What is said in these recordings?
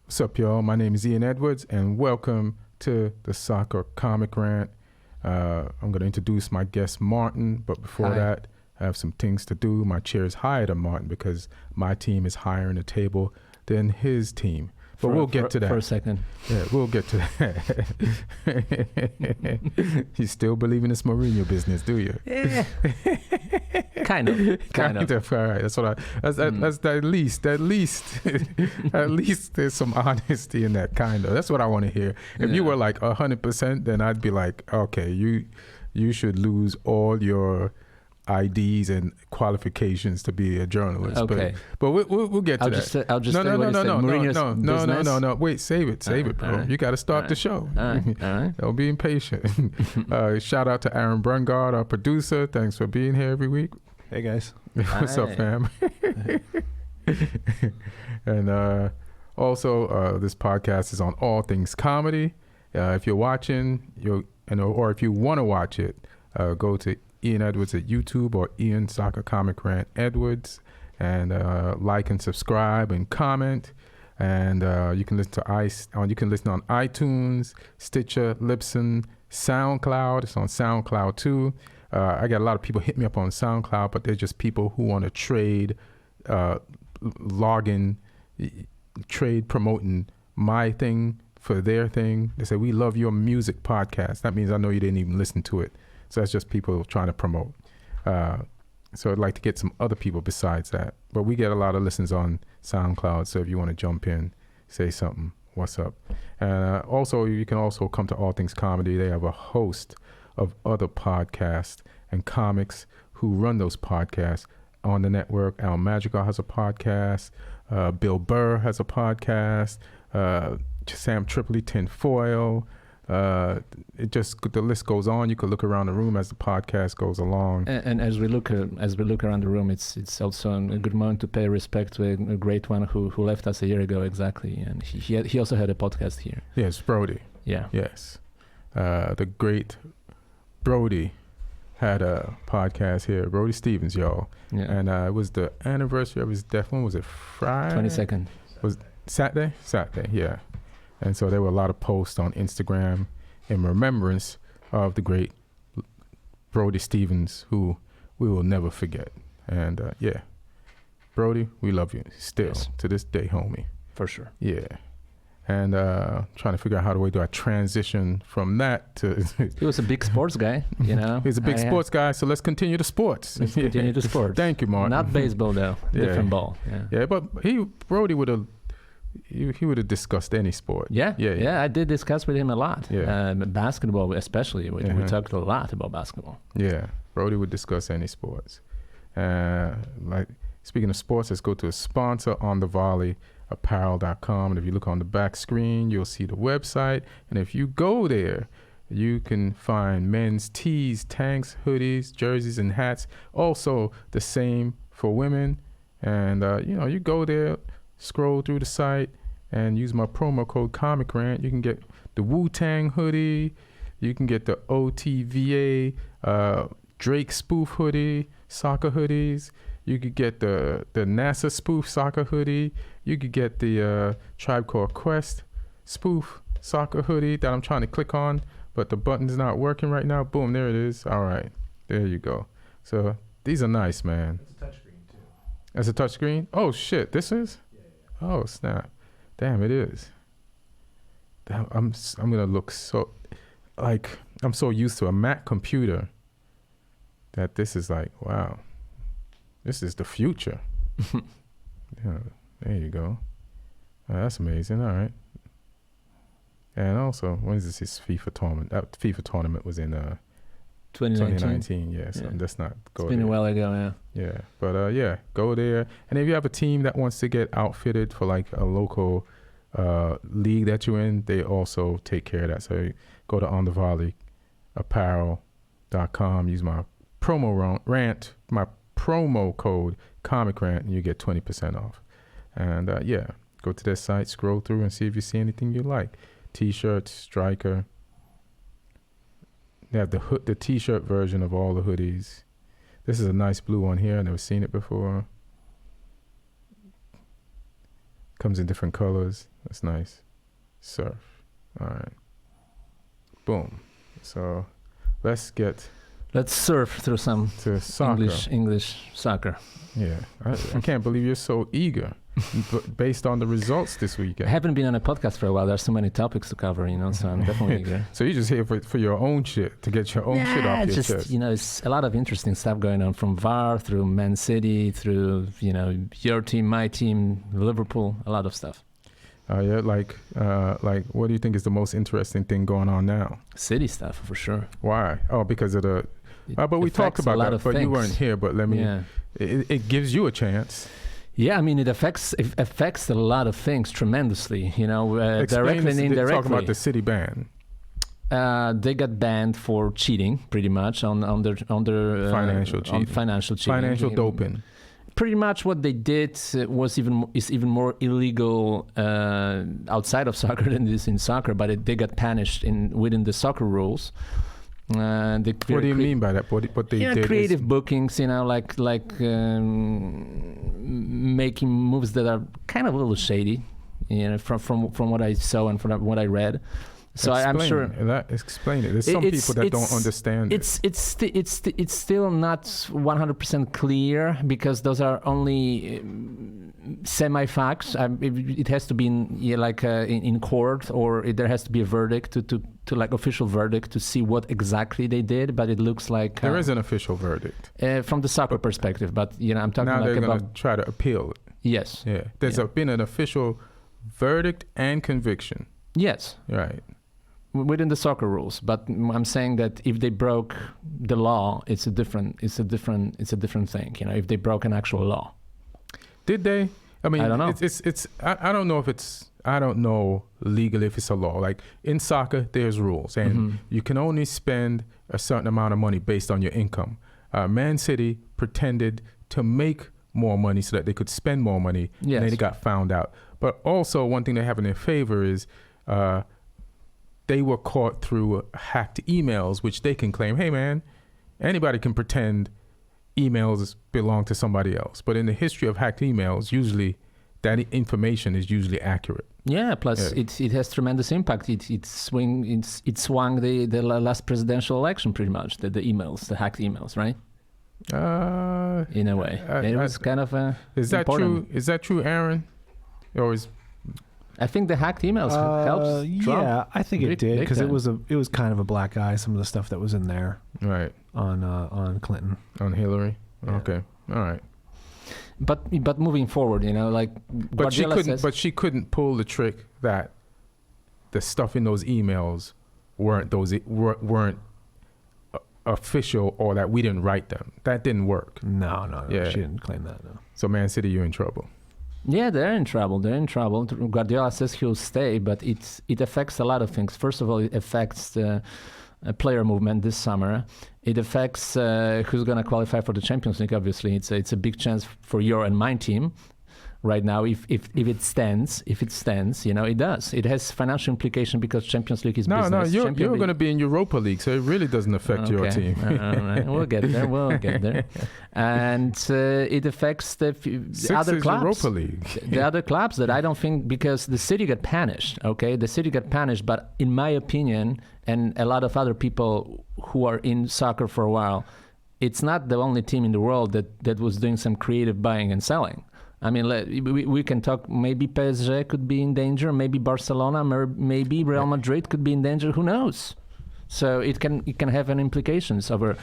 What's up, y'all? My name is Ian Edwards, and welcome to the Soccer Comic Rant. I'm going to introduce my guest, Martin, but before that, I have some things to do. My chair is higher than Martin because my team is higher in the table than his team. But we'll get to that. For a second. Yeah, we'll get to that. You still believe in this Mourinho business, do you? Yeah. Kind of. All right. That's what that's at least at least there's some honesty in that kind of. That's what I want to hear. If you were like 100%, then I'd be like, okay, you should lose all your IDs and qualifications to be a journalist. Okay. But we'll get to that. I'll just no. Wait, save it, bro. Right. You got to start the show. All right. Don't be impatient. Shout out to Aaron Brungardt, our producer. Thanks for being here every week. Hey guys. What's up, fam? And also, this podcast is on all things comedy. If you're watching, or if you want to watch it, go to Ian Edwards at YouTube or Ian Soccer Comic Rant Edwards, and like and subscribe and comment. And you can listen on iTunes, Stitcher, Libsyn, SoundCloud. It's on SoundCloud too. I got a lot of people hit me up on SoundCloud, but they're just people who want to trade promoting my thing for their thing. They say, we love your music podcast. That means I know you didn't even listen to it. So that's just people trying to promote. So I'd like to get some other people besides that. But we get a lot of listens on SoundCloud. So if you want to jump in, say something, what's up? And also, you can also come to All Things Comedy. They have a host of other podcasts and comics who run those podcasts on the network. Al Madrigal has a podcast. Bill Burr has a podcast. Sam Tripoli, Tinfoil. The list goes on. You could look around the room as the podcast goes along. And as we look around the room, it's also a good moment to pay respect to a great one who left us a year ago exactly, and he also had a podcast here. Yes, Brody. Yeah. Yes, the great Brody had a podcast here. Brody Stevens, y'all. Yeah. And it was the anniversary of his death. When was it? Friday. 22nd. Was Saturday? Saturday. Yeah. And so there were a lot of posts on Instagram in remembrance of the great Brody Stevens, who we will never forget. And Brody, we love you still to this day, homie. For sure. Yeah. And trying to figure out how do I transition from that to... He was a big sports guy, you know. He's a big sports guy, so let's continue the sports. Let's continue the sports. Thank you, Martin. Not baseball, though. Different ball. Yeah, but Brody would have... He would have discussed any sport. Yeah. I did discuss with him a lot. Yeah. Basketball, especially. We talked a lot about basketball. Yeah, Brody would discuss any sports. Like speaking of sports, let's go to a sponsor, On the Volley, apparel.com. And if you look on the back screen, you'll see the website. And if you go there, you can find men's tees, tanks, hoodies, jerseys, and hats. Also the same for women. And you go there, scroll through the site and use my promo code Comic Rant. You can get the Wu-Tang hoodie. You can get the OTVA Drake spoof hoodie, soccer hoodies. You could get the NASA spoof soccer hoodie. You could get the Tribe Called Quest spoof soccer hoodie that I'm trying to click on, but the button's not working right now. Boom, there it is. All right, there you go. So these are nice, man. It's a touchscreen too. It's a touchscreen? Oh shit, this is? Oh snap! Damn, it is. Damn, I'm gonna look so, like I'm so used to a Mac computer that this is like, wow, this is the future. Yeah, there you go. That's amazing. All right. And also, when is this? His FIFA tournament? That FIFA tournament was in 2019. Yeah, so let's not go. It's been a while ago now. Yeah, but go there. And if you have a team that wants to get outfitted for like a local league that you're in, they also take care of that. So go to On the Volley apparel.com, use my promo code Comic Rant, and you get 20% off. And go to their site, scroll through, and see if you see anything you like. T-shirts, striker. They have the T-shirt version of all the hoodies. This is a nice blue one here. I've never seen it before. Comes in different colors. That's nice. Surf. All right. Boom. So let's surf through some to soccer. English soccer. Yeah. I can't believe you're so eager. Based on the results this weekend. I haven't been on a podcast for a while. There's so many topics to cover, so I'm definitely eager. So you're just here for your own shit, to get your own shit off your chest. It's a lot of interesting stuff going on, from VAR through Man City through, your team, my team, Liverpool, a lot of stuff. Yeah, like what do you think is the most interesting thing going on now? City stuff, for sure. Why? Oh, because of the... but we talked about that, but you weren't here. But let me... Yeah. It gives you a chance. Yeah, I mean, it affects a lot of things tremendously, directly and indirectly. Talking about the City ban. They got banned for cheating, pretty much, on their financial cheating. On financial cheating. Financial doping. Pretty much what they did is even more illegal outside of soccer than it is in soccer, but they got punished within the soccer rules. What do you mean by that? What they did? Creative bookings, like making moves that are kind of a little shady, from what I saw and from what I read. So I'm sure. Explain it. There's some people that don't understand. It's still not 100% clear, because those are only semi-facts. It has to be in court, or there has to be a verdict to like official verdict to see what exactly they did. But it looks like there is an official verdict from the soccer perspective. But I'm talking now they're about going to try to appeal it. Yes. Yeah. There's been an official verdict and conviction. Yes. Right. Within the soccer rules, but I'm saying that if they broke the law, it's a different thing. If they broke an actual law. Did they? I mean, I don't know. I don't know if it's. I don't know legally if it's a law. Like in soccer, there's rules, and you can only spend a certain amount of money based on your income. Man City pretended to make more money so that they could spend more money, and then they got found out. But also, one thing they have in their favor is. They were caught through hacked emails, which they can claim, hey, man, anybody can pretend emails belong to somebody else. But in the history of hacked emails, usually that information is usually accurate. Yeah, plus it has tremendous impact. It swung the last presidential election, pretty much, the emails, the hacked emails, right? In a way. It was kind of is that important. True? Is that true, Aaron? Or is... I think the hacked emails helps Trump. Yeah, I think it did, because it was kind of a black eye, some of the stuff that was in there. Right. On Clinton. On Hillary. Yeah. Okay. All right. But moving forward, But she couldn't pull the trick that the stuff in those emails weren't official, or that we didn't write them. That didn't work. No. Yeah. She didn't claim that. No. So Man City, you're in trouble. Yeah, they're in trouble. Guardiola says he'll stay, but it affects a lot of things. First of all, it affects the player movement this summer. It affects who's going to qualify for the Champions League. Obviously, it's a big chance for your and my team right now. If it stands, it does. It has financial implication, because Champions League is business. No, you're going to be in Europa League, so it really doesn't affect your team. All right. We'll get there. And it affects the other clubs. Europa League. The other clubs that I don't think, because the City got punished. Okay, the City got punished, but in my opinion, and a lot of other people who are in soccer for a while, it's not the only team in the world that was doing some creative buying and selling. I mean, we can talk, maybe PSG could be in danger, maybe Barcelona, maybe Real Madrid could be in danger, who knows? So it can have an implications over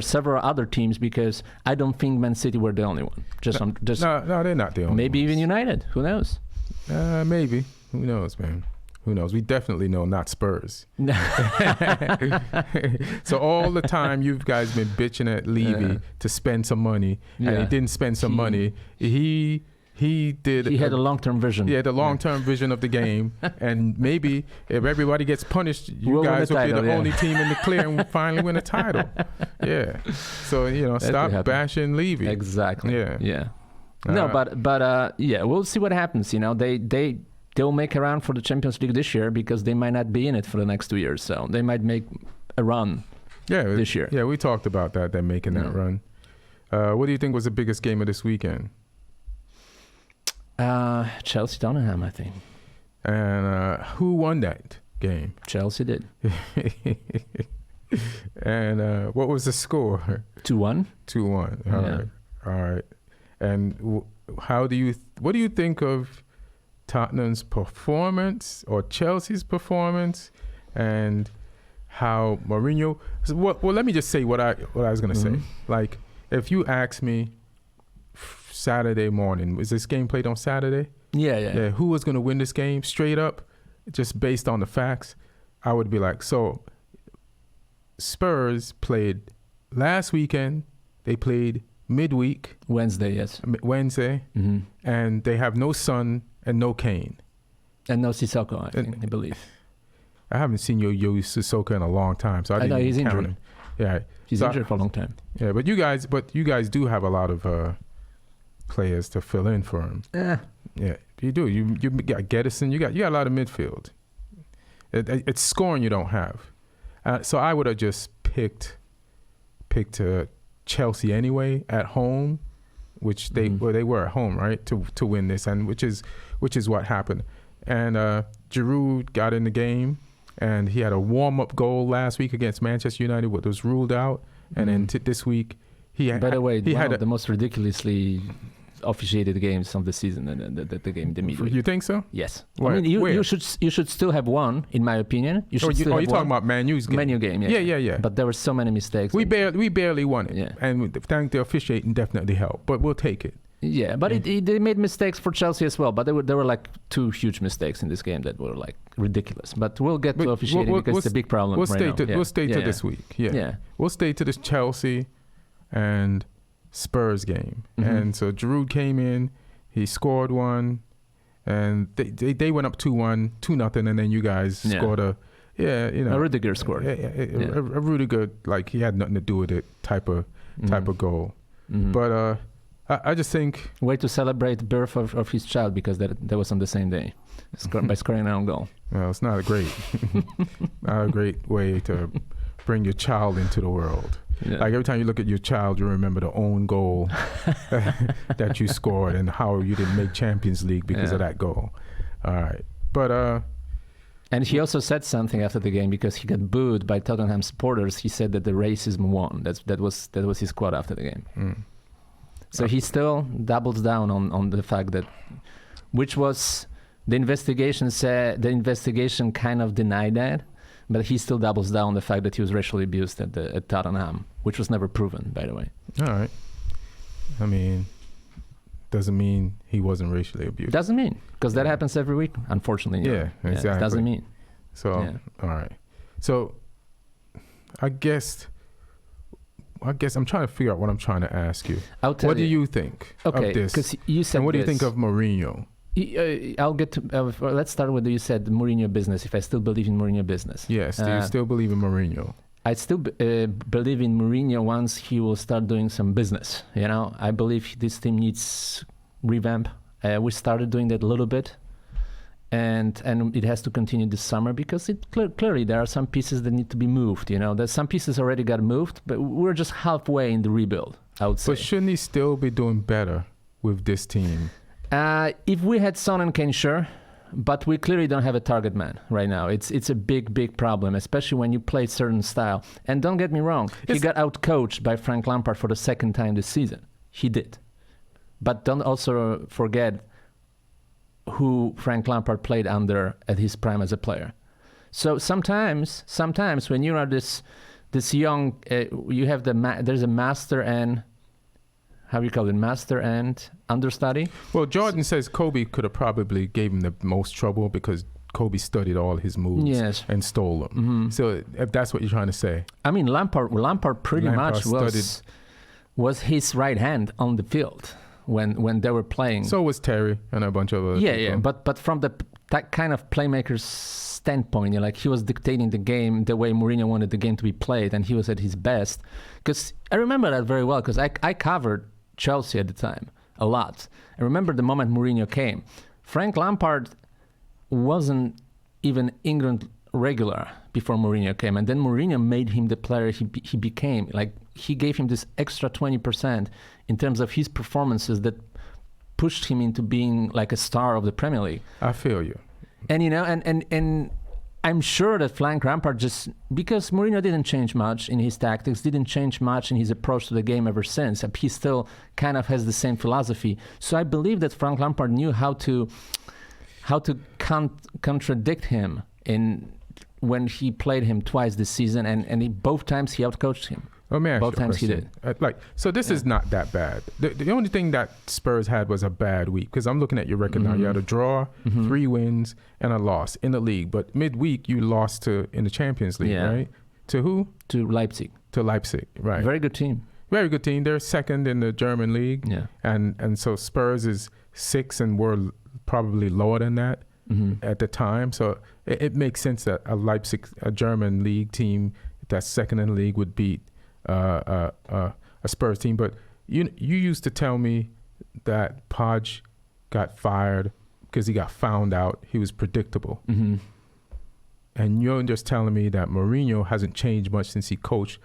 several other teams, because I don't think Man City were the only one. No, they're not the only Maybe ones. even United, who knows? Maybe. Who knows, man? Who knows? We definitely know not Spurs. So all the time you guys been bitching at Levy to spend some money, and he didn't spend some money. He had a long-term vision. Yeah, the long-term vision of the game. And maybe if everybody gets punished, you guys will be the only team in the clear and finally win a title. Yeah. So, stop bashing Levy. Exactly. Yeah. No, but we'll see what happens. They'll make a run for the Champions League this year, because they might not be in it for the next 2 years. So they might make a run this year. Yeah, we talked about that. They're making that run. What do you think was the biggest game of this weekend? Chelsea Tottenham, I think. And who won that game? Chelsea did. And what was the score? 2-1. 2-1. Yeah. All right. And what do you think of Tottenham's performance or Chelsea's performance, and how Mourinho? Well, let me just say what I was gonna say. Like, if you ask me Saturday morning, was this game played on Saturday? Yeah. Who was gonna win this game straight up, just based on the facts? I would be like, so Spurs played last weekend. They played midweek. Wednesday, yes. Wednesday. Mm-hmm. And they have no Son and no Kane. And no Sissoko, I believe. I haven't seen Yo Sissoko in a long time, so I didn't know he's count injured. him. Yeah, He's injured for a long time. Yeah, but you guys do have a lot of players to fill in for him. Yeah, you do. You got Gedison. You got a lot of midfield. It's scoring you don't have. So I would have just picked Chelsea anyway at home, which they were at home, right, to win this, and which is what happened. And Giroud got in the game, and he had a warm-up goal last week against Manchester United, what was ruled out, and then this week he had. By the way, he one had of the most ridiculously officiated games of the season, the game, the midweek. You think so? Yes. Where? I mean, you should still have won, in my opinion. You should still have you're won. talking about Man U's game? Man U game, yeah. Yeah. But there were so many mistakes. We barely won it, Yeah. and I think the officiating definitely helped, but we'll take it. Yeah, but they made mistakes for Chelsea as well. But there were like 2 huge mistakes in this game that were like ridiculous. But we'll get to officiating because it's a big problem We'll right now. We'll stay to this week. Yeah. We'll stay to this Chelsea and Spurs game. Mm-hmm. And so Giroud came in, he scored one, and they went up 2-1, 2-0, and then you guys scored a Rudiger scored. A Rudiger, like he had nothing to do with it type of goal. Mm-hmm. But I just think way to celebrate the birth of his child, because that was on the same day, by scoring an own goal. Well, it's not a great way to bring your child into the world. Yeah. Like every time you look at your child, you remember the own goal that you scored and how you didn't make Champions League because of that goal. All right, but and he also said something after the game because he got booed by Tottenham supporters. He said that the racism won. That was his quote after the game. So he still doubles down on the fact that, which was the investigation kind of denied that, but he still doubles down on the fact that he was racially abused at Tottenham, which was never proven, by the way. All right. I mean, doesn't mean he wasn't racially abused. Doesn't mean, because that happens every week, unfortunately. Yeah, exactly. It doesn't mean. So, all right. So, I guess I'm trying to figure out what I'm trying to ask you. What do you think of this? Because you said and what do you think of Mourinho? I'll get to. Let's start with you said Mourinho business. If I still believe in Mourinho business. Yes. Do you still believe in Mourinho? I still believe in Mourinho once he will start doing some business. I believe this team needs revamp. We started doing that a little bit, and it has to continue this summer because clearly there are some pieces that need to be moved. There's some pieces already got moved, but we're just halfway in the rebuild, I would say. But shouldn't he still be doing better with this team? If we had Son and Kane, sure, but we clearly don't have a target man right now. It's a big problem, especially when you play certain style. And don't get me wrong, he got out-coached by Frank Lampard for the second time this season. He did. But don't also forget who Frank Lampard played under at his prime as a player. So sometimes when you are this young, you have there's a master and how do you call it, master and understudy? Well, Jordan says Kobe could have probably gave him the most trouble because Kobe studied all his moves and stole them. Mm-hmm. So if that's what you're trying to say. I mean, Lampard pretty much was his right hand on the field when they were playing. So was Terry and a bunch of other people. Yeah, but from that kind of playmaker's standpoint, like he was dictating the game the way Mourinho wanted the game to be played, and he was at his best. Because I remember that very well because I covered Chelsea at the time a lot. I remember the moment Mourinho came. Frank Lampard wasn't even England regular before Mourinho came, and then Mourinho made him the player he became. Like he gave him this extra 20% in terms of his performances that pushed him into being like a star of the Premier League. I feel you. And and I'm sure that Frank Lampard, just because Mourinho didn't change much in his tactics, didn't change much in his approach to the game ever since. He still kind of has the same philosophy. So I believe that Frank Lampard knew how to contradict him when he played him twice this season, and both times he outcoached him. Oh man, both times he did. So this is not that bad. The only thing that Spurs had was a bad week, because I'm looking at your record now. You had a draw, 3 wins, and a loss in the league. But midweek you lost in the Champions League, right? To who? To Leipzig. To Leipzig, right? Very good team. Very good team. They're second in the German league. Yeah. And so Spurs is 6 and we're probably lower than that at the time. So it makes sense that a German league team that's second in the league would beat a Spurs team. But you used to tell me that Pog got fired because he got found out he was predictable. And you're just telling me that Mourinho hasn't changed much since he coached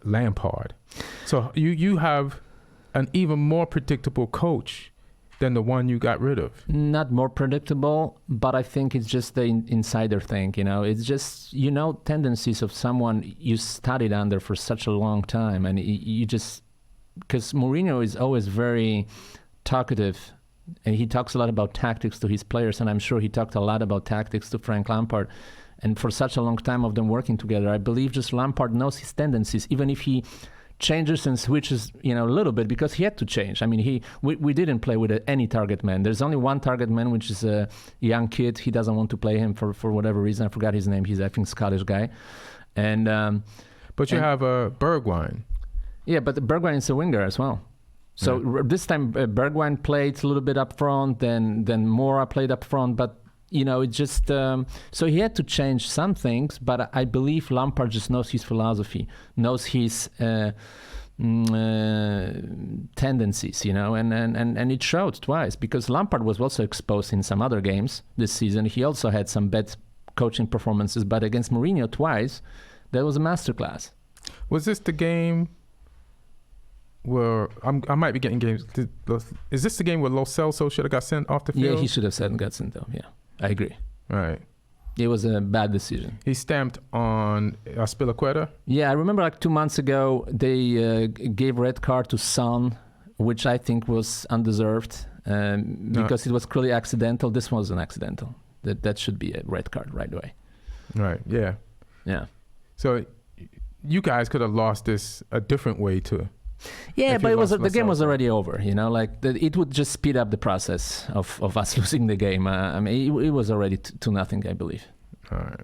Lampard. So you have an even more predictable coach than the one you got rid of. Not more predictable, but I think it's just the insider thing, It's just, tendencies of someone you studied under for such a long time. And you just, because Mourinho is always very talkative, and he talks a lot about tactics to his players, and I'm sure he talked a lot about tactics to Frank Lampard. And for such a long time of them working together, I believe just Lampard knows his tendencies, even if he changes and switches, a little bit, because he had to change. I mean, we didn't play with any target man. There's only one target man, which is a young kid. He doesn't want to play him for whatever reason. I forgot his name. He's, I think, Scottish guy. And but you have Bergwijn. Yeah, but Bergwijn is a winger as well. So this time Bergwijn played a little bit up front, then Mora played up front, but it just so he had to change some things, but I believe Lampard just knows his philosophy, knows his tendencies, and it showed twice, because Lampard was also exposed in some other games this season. He also had some bad coaching performances, but against Mourinho twice, that was a masterclass. Was this the game where I might be getting games? Is this the game where Lo Celso should have got sent off the field? Yeah, he should have got sent off. Yeah. I agree. Right. It was a bad decision. He stamped on Aspilicueta? Yeah, I remember like 2 months ago, they gave red card to Son, which I think was undeserved because it was clearly accidental. This wasn't accidental. That should be a red card right away. Right, yeah. Yeah. So you guys could have lost this a different way too. Yeah, but the game was already over. It would just speed up the process of us losing the game. I mean, it was already 2-0, I believe. All right.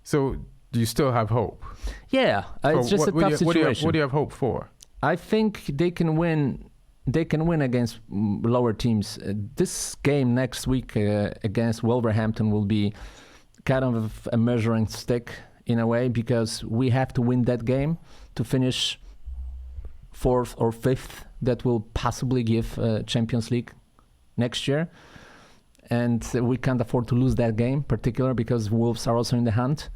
So do you still have hope? Yeah, it's just a tough situation. What do you have hope for? I think they can win. They can win against lower teams. This game next week against Wolverhampton will be kind of a measuring stick in a way, because we have to win that game to finish 4th or 5th. That will possibly give Champions League next year, and we can't afford to lose that game, particularly because Wolves are also in the hunt.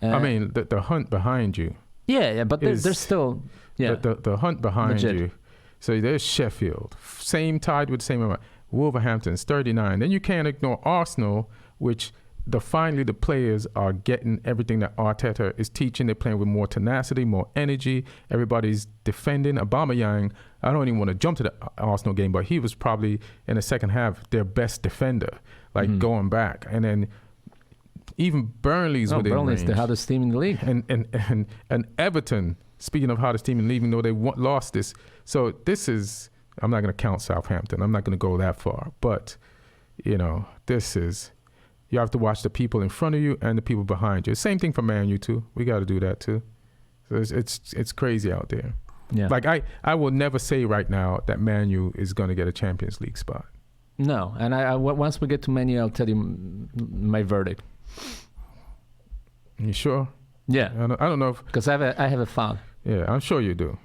I mean, the hunt behind you. Yeah, but there's still the hunt behind legit. you. So there's Sheffield, same tied with the same amount. Wolverhampton's 39. Then you can't ignore Arsenal, which finally the players are getting everything that Arteta is teaching. They're playing with more tenacity, more energy. Everybody's defending. Aubameyang, I don't even want to jump to the Arsenal game, but he was probably in the second half their best defender, going back. And then even Burnley's within Burnley's range. the hottest team in the league. And Everton, speaking of hottest team in the league, even though they lost this. So this is, I'm not going to count Southampton. I'm not going to go that far. But, this is, you have to watch the people in front of you and the people behind you. Same thing for Man U too. We got to do that too. So it's crazy out there. Yeah. Like I will never say right now that Man U is going to get a Champions League spot. No, and I once we get to Man U, I'll tell you my verdict. You sure? Yeah. I don't know if, because I have a fan. Yeah, I'm sure you do.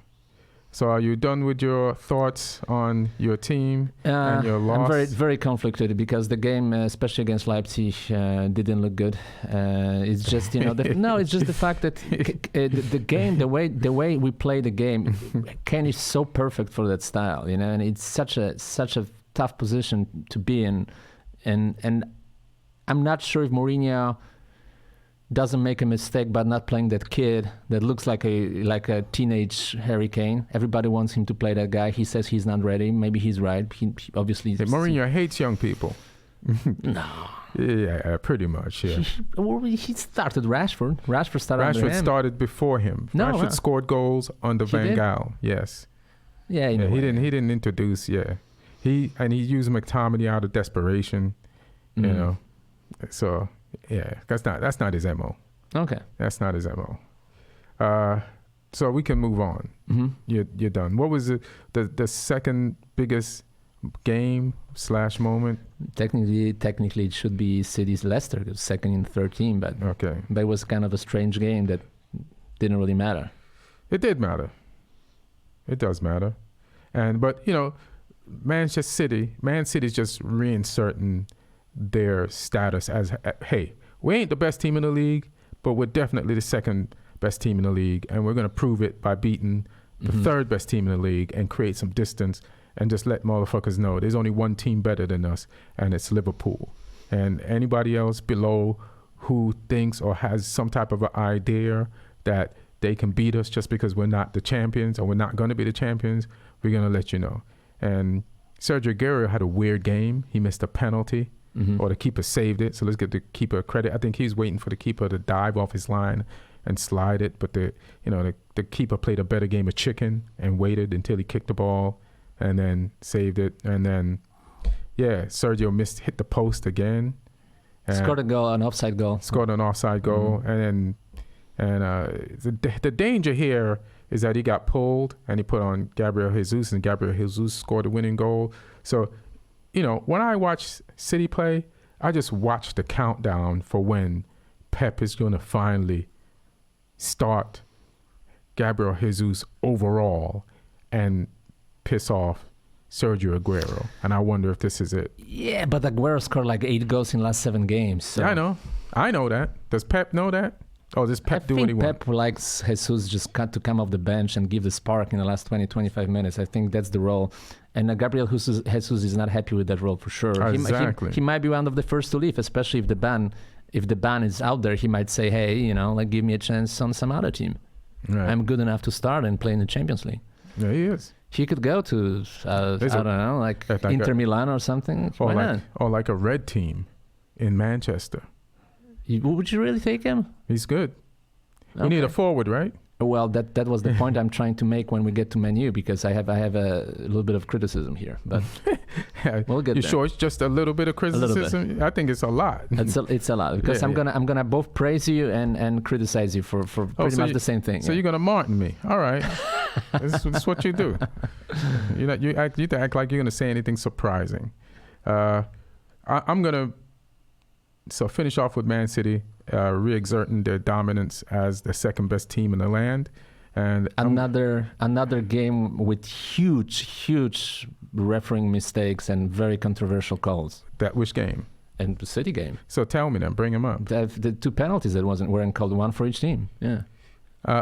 So are you done with your thoughts on your team and your loss? I'm very, very conflicted because the game, especially against Leipzig, didn't look good. It's just, it's just the fact that the game, the way we play the game, Kane is so perfect for that style, and it's such a tough position to be in, and I'm not sure if Mourinho doesn't make a mistake by not playing that kid that looks like a teenage Harry Kane. Everybody wants him to play that guy. He says he's not ready. Maybe he's right. He obviously... Mourinho hates young people. No. Yeah, pretty much, yeah. He started Rashford. Rashford started before him. No, Rashford scored goals under Van did? Gaal, yes. Yeah, he didn't introduce, He used McTominay out of desperation, So... Yeah, that's not his MO. Okay, that's not his MO. So we can move on. Mm-hmm. You're done. What was the second biggest game / moment? Technically, it should be City's Leicester, second and third team, but okay, but it was kind of a strange game that didn't really matter. It did matter. It does matter, but Man City's just reinserting their status as, hey, we ain't the best team in the league, but we're definitely the second best team in the league, and we're going to prove it by beating the third best team in the league and create some distance and just let motherfuckers know there's only one team better than us, and it's Liverpool. And anybody else below who thinks or has some type of an idea that they can beat us just because we're not the champions or we're not going to be the champions, we're going to let you know. And Sergio Aguero had a weird game. He missed a penalty. Or the keeper saved it. So let's give the keeper credit. I think he was waiting for the keeper to dive off his line and slide it. But the keeper played a better game of chicken and waited until he kicked the ball and then saved it. And then, Sergio hit the post again. Scored an offside goal. And the danger here is that he got pulled and he put on Gabriel Jesus, and Gabriel Jesus scored the winning goal. So, when I watch City play, I just watch the countdown for when Pep is going to finally start Gabriel Jesus overall and piss off Sergio Aguero. And I wonder if this is it. Yeah, but Aguero scored like 8 goals in the last 7 games. So. Yeah, I know that. Does Pep know that? Or does Pep do what he wants? Pep likes Jesus just to come off the bench and give the spark in the last 20-25 minutes. I think that's the role. And Gabriel Jesus is not happy with that role for sure. Exactly. He might be one of the first to leave, especially if the ban is out there. He might say, hey, give me a chance on some other team. Right. I'm good enough to start and play in the Champions League. Yeah, he is. He could go to, like Inter Milan or something. Why not? Or like a red team in Manchester. Would you really take him? He's good. We need a forward, right? Well, that was the point I'm trying to make when we get to Man U, because I have a little bit of criticism here, but we'll get there. You sure it's just a little bit of criticism? I think it's a lot. It's a lot, because I'm gonna both praise you and criticize you for pretty much the same thing. So you're gonna Martin me? All right, that's what you do. You act like you're gonna say anything surprising. I'm gonna finish off with Man City. Re-exerting their dominance as the second best team in the land, and another game with huge refereeing mistakes and very controversial calls. Which game? And the City game. So tell me then, bring them up. The 2 penalties that weren't called, one for each team. Yeah.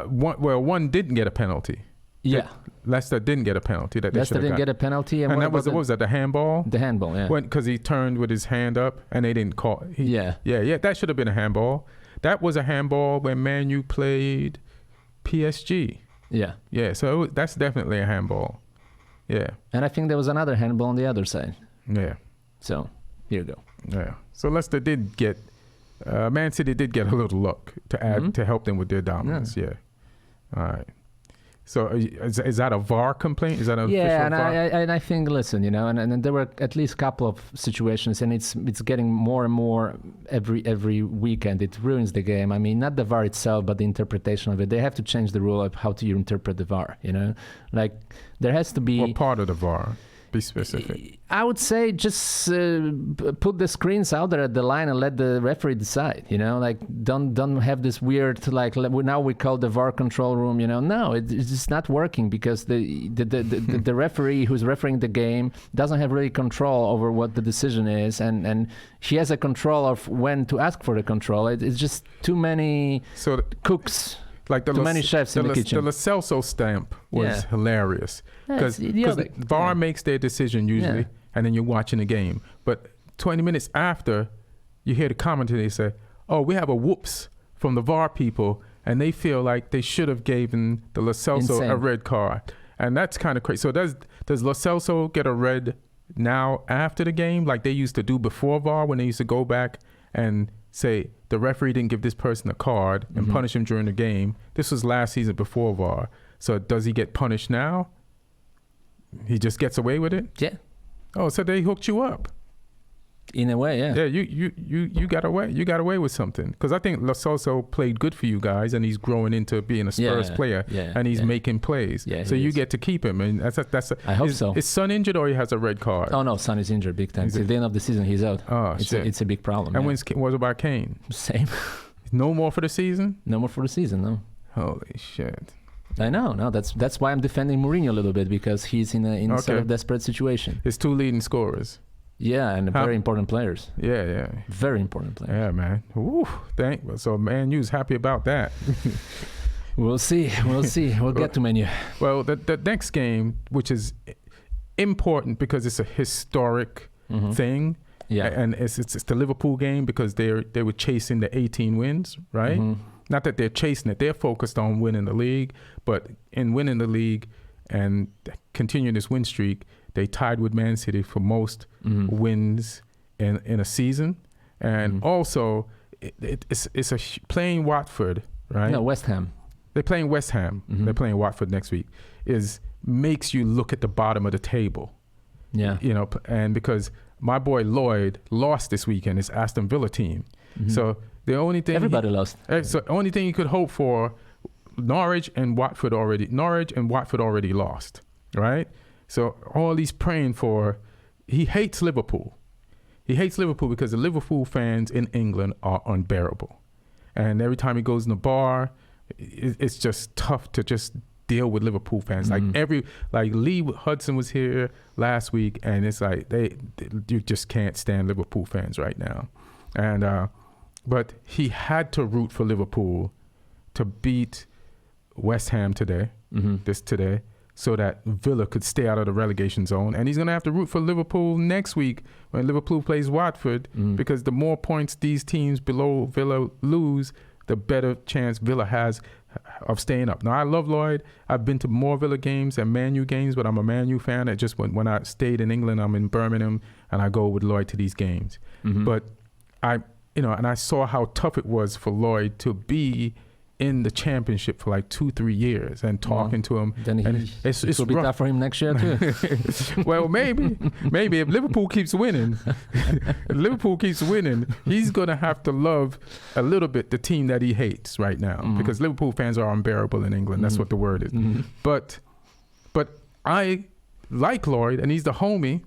One didn't get a penalty. Yeah. Leicester didn't get a penalty. Leicester didn't get a penalty. And that was, what was that, the handball? The handball, yeah. Because he turned with his hand up and they didn't call. Yeah, that should have been a handball. That was a handball when Man U played PSG. Yeah. Yeah, so that's definitely a handball. Yeah. And I think there was another handball on the other side. Yeah. So, here you go. Yeah. So Leicester did get, Man City did get a little luck to add to help them with their dominance. Yeah. All right. So is that a VAR complaint? Is that an official VAR? And I think, listen, and there were at least a couple of situations, and it's getting more and more every weekend. It ruins the game. I mean, not the VAR itself, but the interpretation of it. They have to change the rule of how to interpret the VAR. Like there has to be. Or part of the VAR. Be specific. I would say just put the screens out there at the line and let the referee decide. Like don't have this weird now we call the VAR control room. No, it's just not working because the referee who's refereeing the game doesn't have really control over what the decision is, and he has a control of when to ask for the control. It's just too many cooks. Like too many chefs in the kitchen. The Lo Celso stamp was hilarious because VAR makes their decision usually, and then you're watching the game. But 20 minutes after, you hear the commentator say, "Oh, we have a whoops from the VAR people, and they feel like they should have given the Lo Celso a red card," and that's kind of crazy. So does Lo Celso get a red now after the game, like they used to do before VAR when they used to go back and say the referee didn't give this person a card and punish him during the game? This was last season before VAR. So does he get punished now? He just gets away with it? Yeah. Oh, so they hooked you up. In a way, yeah. Yeah, you got away. You got away with something. Because I think Lo Celso played good for you guys, and he's growing into being a Spurs player, and he's making plays. Yeah, so you get to keep him. And I hope so. Is Son injured or he has a red card? Oh no, Son is injured big time. Till the end of the season, he's out. Oh shit! It's a big problem. And what about Kane? Same. No more for the season? No more for the season. No. Holy shit! I know. No, that's why I'm defending Mourinho a little bit, because he's in a sort of desperate situation. His two leading scorers. Yeah, and very important players. Yeah. Very important players. Yeah, man. Woo, so Man U's happy about that. We'll see. We'll get to Man U. Well, the next game, which is important because it's a historic thing. Yeah. And it's the Liverpool game because they were chasing the 18 wins, right? Not that they're chasing it. They're focused on winning the league. But in winning the league and continuing this win streak, they tied with Man City for most wins in a season. And also, it's playing Watford, right? No, West Ham. They're playing West Ham. They're playing Watford next week. Makes you look at the bottom of the table. Yeah. And because my boy Lloyd lost this weekend, his Aston Villa team. So the only thing... Everybody lost. So the only thing you could hope for, Norwich and Watford already lost, right? So all he's praying for, he hates Liverpool. He hates Liverpool because the Liverpool fans in England are unbearable. And every time he goes in the bar, it's just tough to just deal with Liverpool fans. Like Lee Hudson was here last week, and it's like you just can't stand Liverpool fans right now. And but he had to root for Liverpool to beat West Ham today, so that Villa could stay out of the relegation zone. And he's going to have to root for Liverpool next week when Liverpool plays Watford, because the more points these teams below Villa lose, the better chance Villa has of staying up. Now, I love Lloyd. I've been to more Villa games and Man U games, but I'm a Man U fan. It just when I stayed in England, I'm in Birmingham, and I go with Lloyd to these games. But and I saw how tough it was for Lloyd to be in the championship for like 2-3 years and talking to him. Then it will be tough for him next year too. Well, maybe if Liverpool keeps winning, he's going to have to love a little bit the team that he hates right now, because Liverpool fans are unbearable in England. That's what the word is. But I like Lloyd, and he's the homie.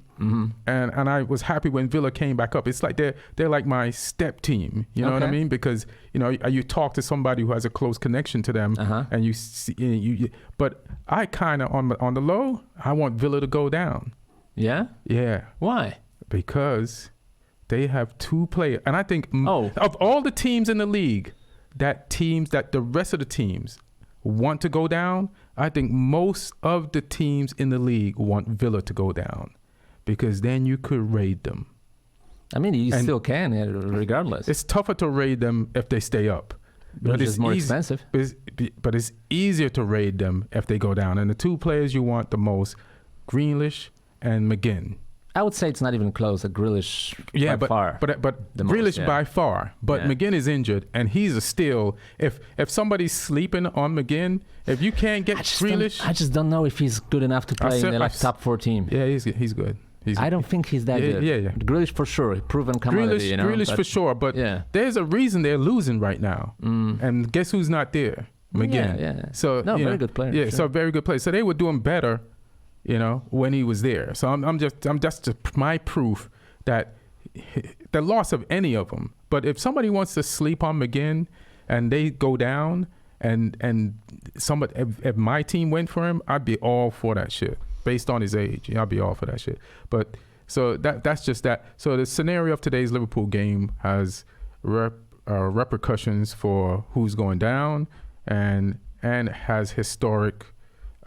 And I was happy when Villa came back up. It's like they're like my step team, you know what I mean? Because you talk to somebody who has a close connection to them, and you see but I kind of on the low, I want Villa to go down. Yeah. Why? Because they have two players, and I think of all the teams in the league, that the rest of the teams want to go down. I think most of the teams in the league want Villa to go down, because then you could raid them. I mean, you still can, regardless. It's tougher to raid them if they stay up. But it's more expensive. But it's easier to raid them if they go down. And the two players you want the most, Grealish and McGinn. I would say it's not even close. Grealish by far. But Grealish by far. But McGinn is injured, and he's a steal. If somebody's sleeping on McGinn, if you can't get Grealish... I just don't know if he's good enough to play in the top 4 team. Yeah, he's good. I don't think he's that good. Yeah. Grealish for sure, proven commodity. Grealish for sure, but there's a reason they're losing right now. And guess who's not there? McGinn. Yeah. So very good player. Yeah, sure. So very good player. So they were doing better, when he was there. So I'm just my proof that the loss of any of them. But if somebody wants to sleep on McGinn and they go down and somebody, if my team went for him, I'd be all for that shit based on his age. I'd be all for that shit. But so that's just that. So the scenario of today's Liverpool game has repercussions for who's going down and has historic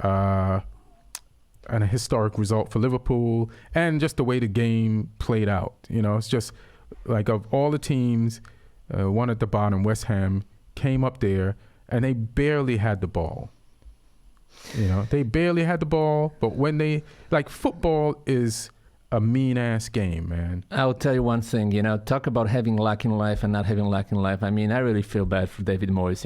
and a historic result for Liverpool and just the way the game played out. It's just like of all the teams, one at the bottom, West Ham, came up there and they barely had the ball. They barely had the ball, but when football is a mean-ass game, man. I'll tell you one thing, talk about having luck in life and not having luck in life. I mean, I really feel bad for David Moyes.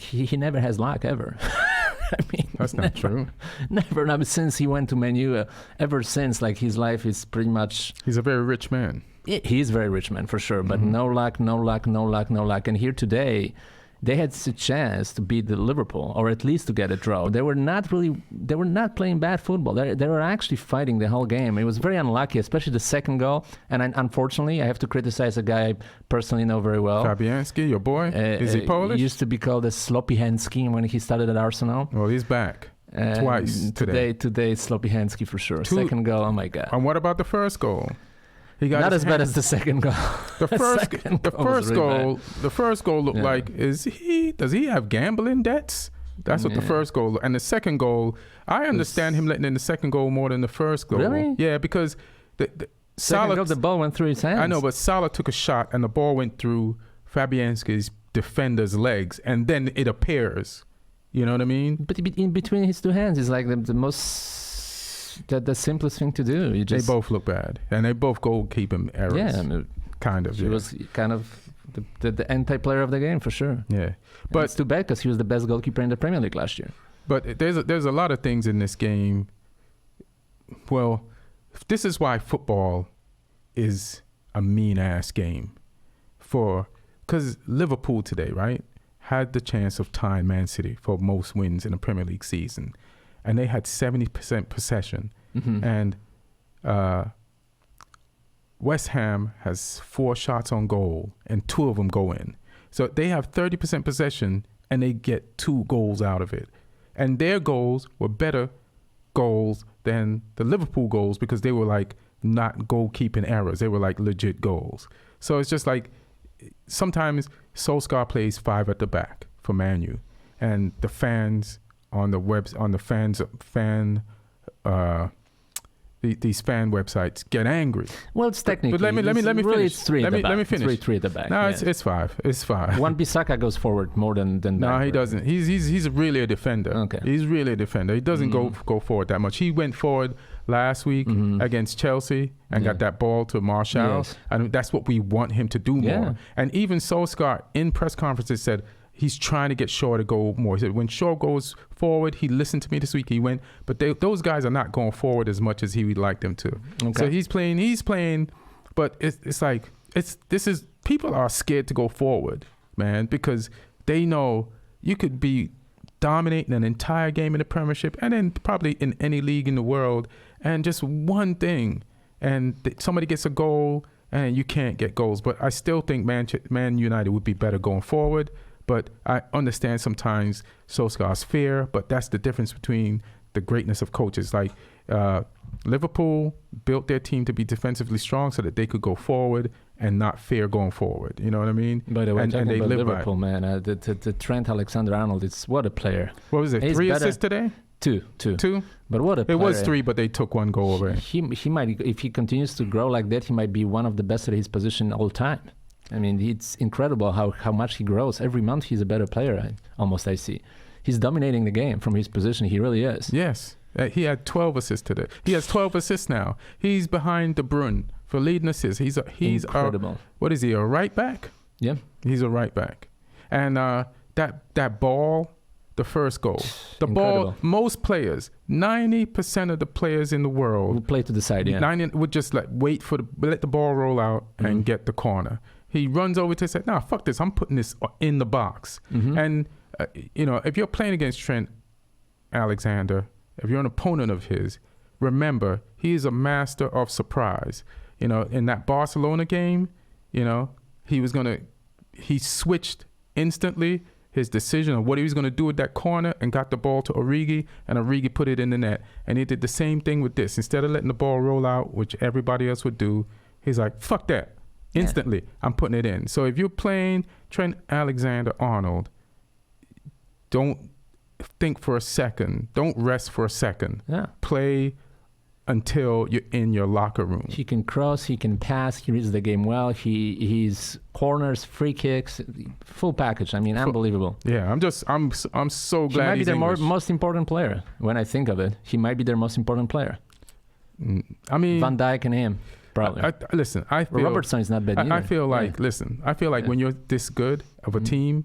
He never has luck ever. I mean, that's not true. Never. Since he went to Man U, ever since, his life is pretty much... He's a very rich man. He's a very rich man, for sure. But no luck. And here today, they had a chance to beat the Liverpool, or at least to get a draw. They were not playing bad football. They were actually fighting the whole game. It was very unlucky, especially the second goal. And unfortunately, I have to criticize a guy I personally know very well. Fabianski, your boy? Is he Polish? He used to be called a Sloppy Hanski when he started at Arsenal. Well, he's back twice today. Today, Sloppy Hanski for sure. Second goal, oh my God. And what about the first goal? He got not as bad as the second goal. The first goal looked like, does he have gambling debts? That's what the first goal looked. And the second goal, I understand him letting in the second goal more than the first goal. Really? Yeah, because Salah, the ball went through his hands. I know, but Salah took a shot and the ball went through Fabianski's defender's legs and then it appears. You know what I mean? But in between his two hands is like the most... the simplest thing to do. They both look bad, and they both goalkeeping errors. Yeah, kind of. He was kind of the anti-player of the game for sure. Yeah, but it's too bad because he was the best goalkeeper in the Premier League last year. But there's a lot of things in this game. Well, this is why football is a mean-ass game, because Liverpool today, right, had the chance of tying Man City for most wins in a Premier League season. And they had 70% possession. Mm-hmm. And West Ham has 4 shots on goal, and 2 of them go in. So they have 30% possession, and they get 2 goals out of it. And their goals were better goals than the Liverpool goals because they were not goalkeeping errors. They were legit goals. So it's just sometimes Solskjaer plays 5 at the back for Man U, and the fans... these fan websites get angry. Well, it's technically. But let me finish. It's 3 at the back. Let me finish. 3 at the back. No, it's 5. It's 5. Wan-Bissaka goes forward more than. No, he doesn't. He's really a defender. Okay. He's really a defender. He doesn't go forward that much. He went forward last week against Chelsea and got that ball to Martial, and that's what we want him to do more. Yeah. And even Solskjaer in press conferences said. He's trying to get Shaw to go more. He said when Shaw goes forward, he listened to me this week. He went, but those guys are not going forward as much as he would like them to. Okay. So he's playing, but people are scared to go forward, man, because they know you could be dominating an entire game in the Premiership and then probably in any league in the world, and just one thing, and somebody gets a goal and you can't get goals. But I still think Man United would be better going forward. But I understand sometimes Solskjaer's fear, but that's the difference between the greatness of coaches. Liverpool built their team to be defensively strong so that they could go forward and not fear going forward. You know what I mean? By the way, and they live Liverpool, man. The Trent Alexander-Arnold, what a player. What was it, 3 assists today? 2. But what a player. It was 3, but they took 1 goal away. He might, if he continues to grow like that, he might be one of the best at his position all time. I mean, it's incredible how much he grows. Every month he's a better player, I see. He's dominating the game from his position. He really is. Yes. He had 12 assists today. He has 12 assists now. He's behind De Bruyne for leading assists. He's incredible. What is he, a right back? Yeah. He's a right back. And that ball, the first goal. The incredible. Ball, most players, 90% of the players in the world will play to the side, yeah. 90 would just wait let the ball roll out and get the corner. He runs over to say, "Nah, fuck this. I'm putting this in the box." And if you're playing against Trent Alexander, if you're an opponent of his, remember, he is a master of surprise. You know, in that Barcelona game, you know, he switched instantly his decision of what he was going to do with that corner and got the ball to Origi, and Origi put it in the net. And he did the same thing with this. Instead of letting the ball roll out, which everybody else would do, he's like, fuck that. Instantly, I'm putting it in. So if you're playing Trent Alexander-Arnold, don't think for a second. Don't rest for a second. Yeah. Play until you're in your locker room. He can cross, he can pass, he reads the game well, he's corners, free kicks, full package. I mean, unbelievable. Yeah, I'm so glad he might be he's their English. most important player. When I think of it, he might be their most important player. I mean, Van Dijk and him, probably. I feel Robertson is not bad either. I feel like, when you're this good of a team,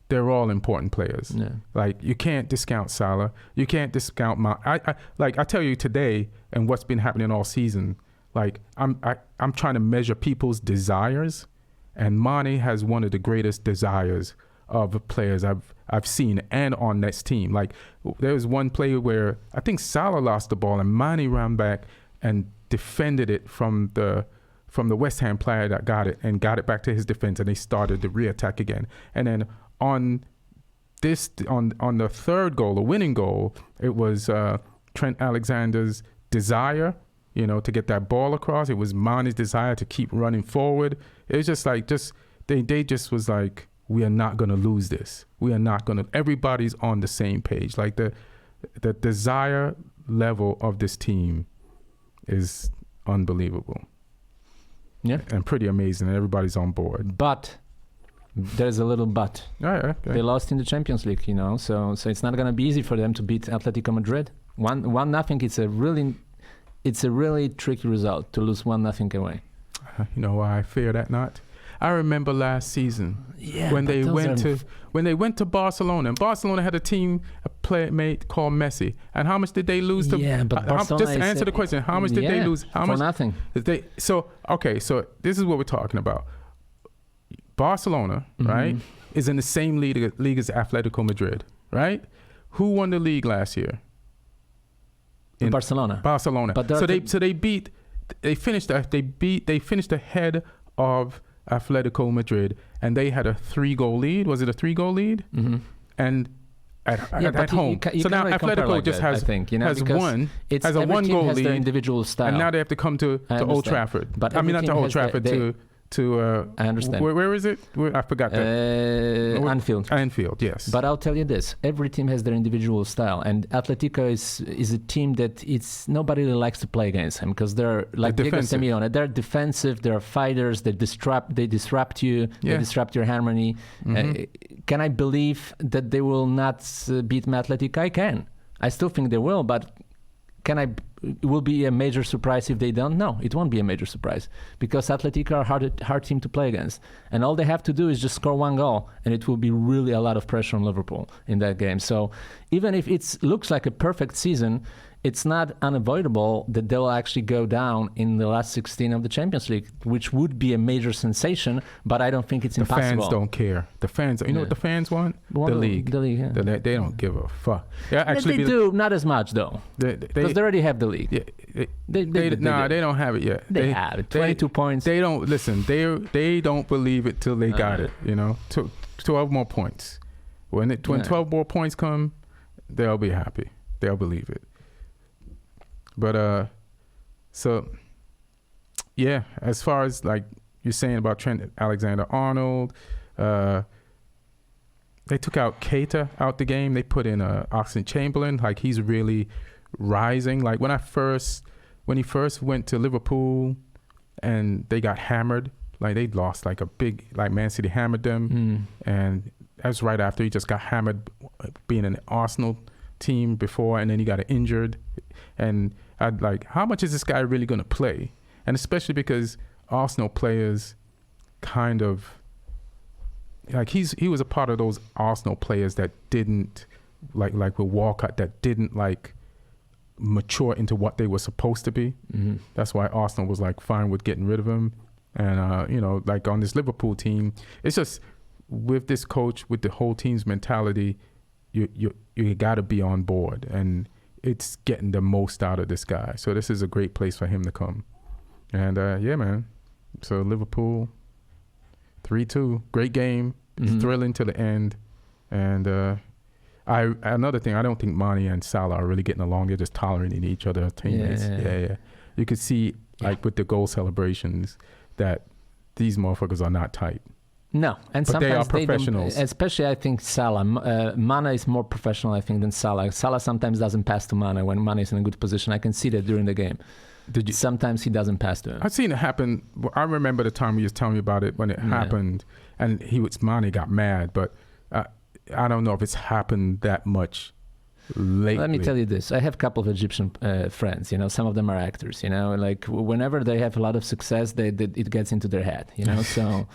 they're all important players. Yeah. Like, you can't discount Salah. You can't discount I tell you today, and what's been happening all season, like I'm trying to measure people's desires, and Mane has one of the greatest desires of players I've seen and on this team. Like, there was one play where I think Salah lost the ball and Mane ran back and defended it from the West Ham player that got it and got it back to his defense, and they started the re-attack again. And then on the third goal, the winning goal, it was Trent Alexander's desire, you know, to get that ball across. It was Mane's desire to keep running forward. It was just like, they just was like, we are not going to lose this. We are not going to. Everybody's on the same page. Like, the desire level of this team is unbelievable. Yeah. And pretty amazing. Everybody's on board. But there's a little but. Okay. They lost in the Champions League, you know, so it's not going to be easy for them to beat Atletico Madrid. 1-0. It's a really tricky result to lose 1-0 away. You know why I fear that not? I remember last season when they went to Barcelona, and Barcelona had a playmate called Messi. And how much did they lose to? Yeah, but Barcelona just answer the question. How much did they lose? How much? For nothing. So this is what we're talking about. Barcelona, right, is in the same league as Atletico Madrid, right? Who won the league last year? Barcelona. But they finished ahead of Atletico Madrid, and they had a 3-goal lead. Was it a 3-goal lead? Mm-hmm. And at home. So now Atletico just has a 1-goal lead. Their individual style. And now they have to come to Old Trafford. But I mean, not to Old Trafford, I understand. Where is it? I forgot that. Anfield, yes. But I'll tell you this: every team has their individual style, and Atletico is a team that nobody really likes to play against him because they're like Diego Simeone. They're defensive. They're fighters. They disrupt you. They disrupt your harmony. Can I believe that they will not beat Atletico? I can. I still think they will, but it will be a major surprise if they don't? No, it won't be a major surprise because Atletico are a hard team to play against. And all they have to do is just score 1 goal, and it will be really a lot of pressure on Liverpool in that game. So even if it looks like a perfect season, it's not unavoidable that they'll actually go down in the last 16 of the Champions League, which would be a major sensation, but I don't think it's impossible. The fans don't care. The fans, you know what the fans want? The league. The league, yeah. They don't give a fuck. They do, not as much, though. Because they already have the league. Yeah, they don't have it yet. They have it. 22 points. They don't, listen, they don't believe it till they got it, you know? 12 more points. When 12 more points come, they'll be happy. They'll believe it. But as far as like you're saying about Trent Alexander-Arnold, they took out Keita out the game. They put in Oxlade-Chamberlain. Like, he's really rising. Like, when he first went to Liverpool and they got hammered, like they lost like a big, like Man City hammered them, and that was right after he just got hammered being an Arsenal team before, and then he got injured. And I'd like, how much is this guy really going to play? And especially because Arsenal players kind of, like, he was a part of those Arsenal players that didn't, like with Walcott, that didn't, like, mature into what they were supposed to be. Mm-hmm. That's why Arsenal was, like, fine with getting rid of him. And, you know, like on this Liverpool team, it's just with this coach, with the whole team's mentality, you got to be on board. And it's getting the most out of this guy. So this is a great place for him to come. And yeah, man. So Liverpool 3-2, great game, thrilling to the end. And another thing, I don't think Mane and Salah are really getting along. They're just tolerating each other, teammates. Yeah. You could see, like with the goal celebrations, that these motherfuckers are not tight. No, and but sometimes they are professionals. Especially, I think Salah. Mane is more professional, I think, than Salah. Salah sometimes doesn't pass to Mane when Mane is in a good position. I can see that during the game. Sometimes he doesn't pass to him. I've seen it happen. I remember the time you was telling me about it when it happened, and Mane got mad, but I don't know if it's happened that much lately. Let me tell you this. I have a couple of Egyptian friends, you know, some of them are actors, you know, like whenever they have a lot of success, it gets into their head, you know, so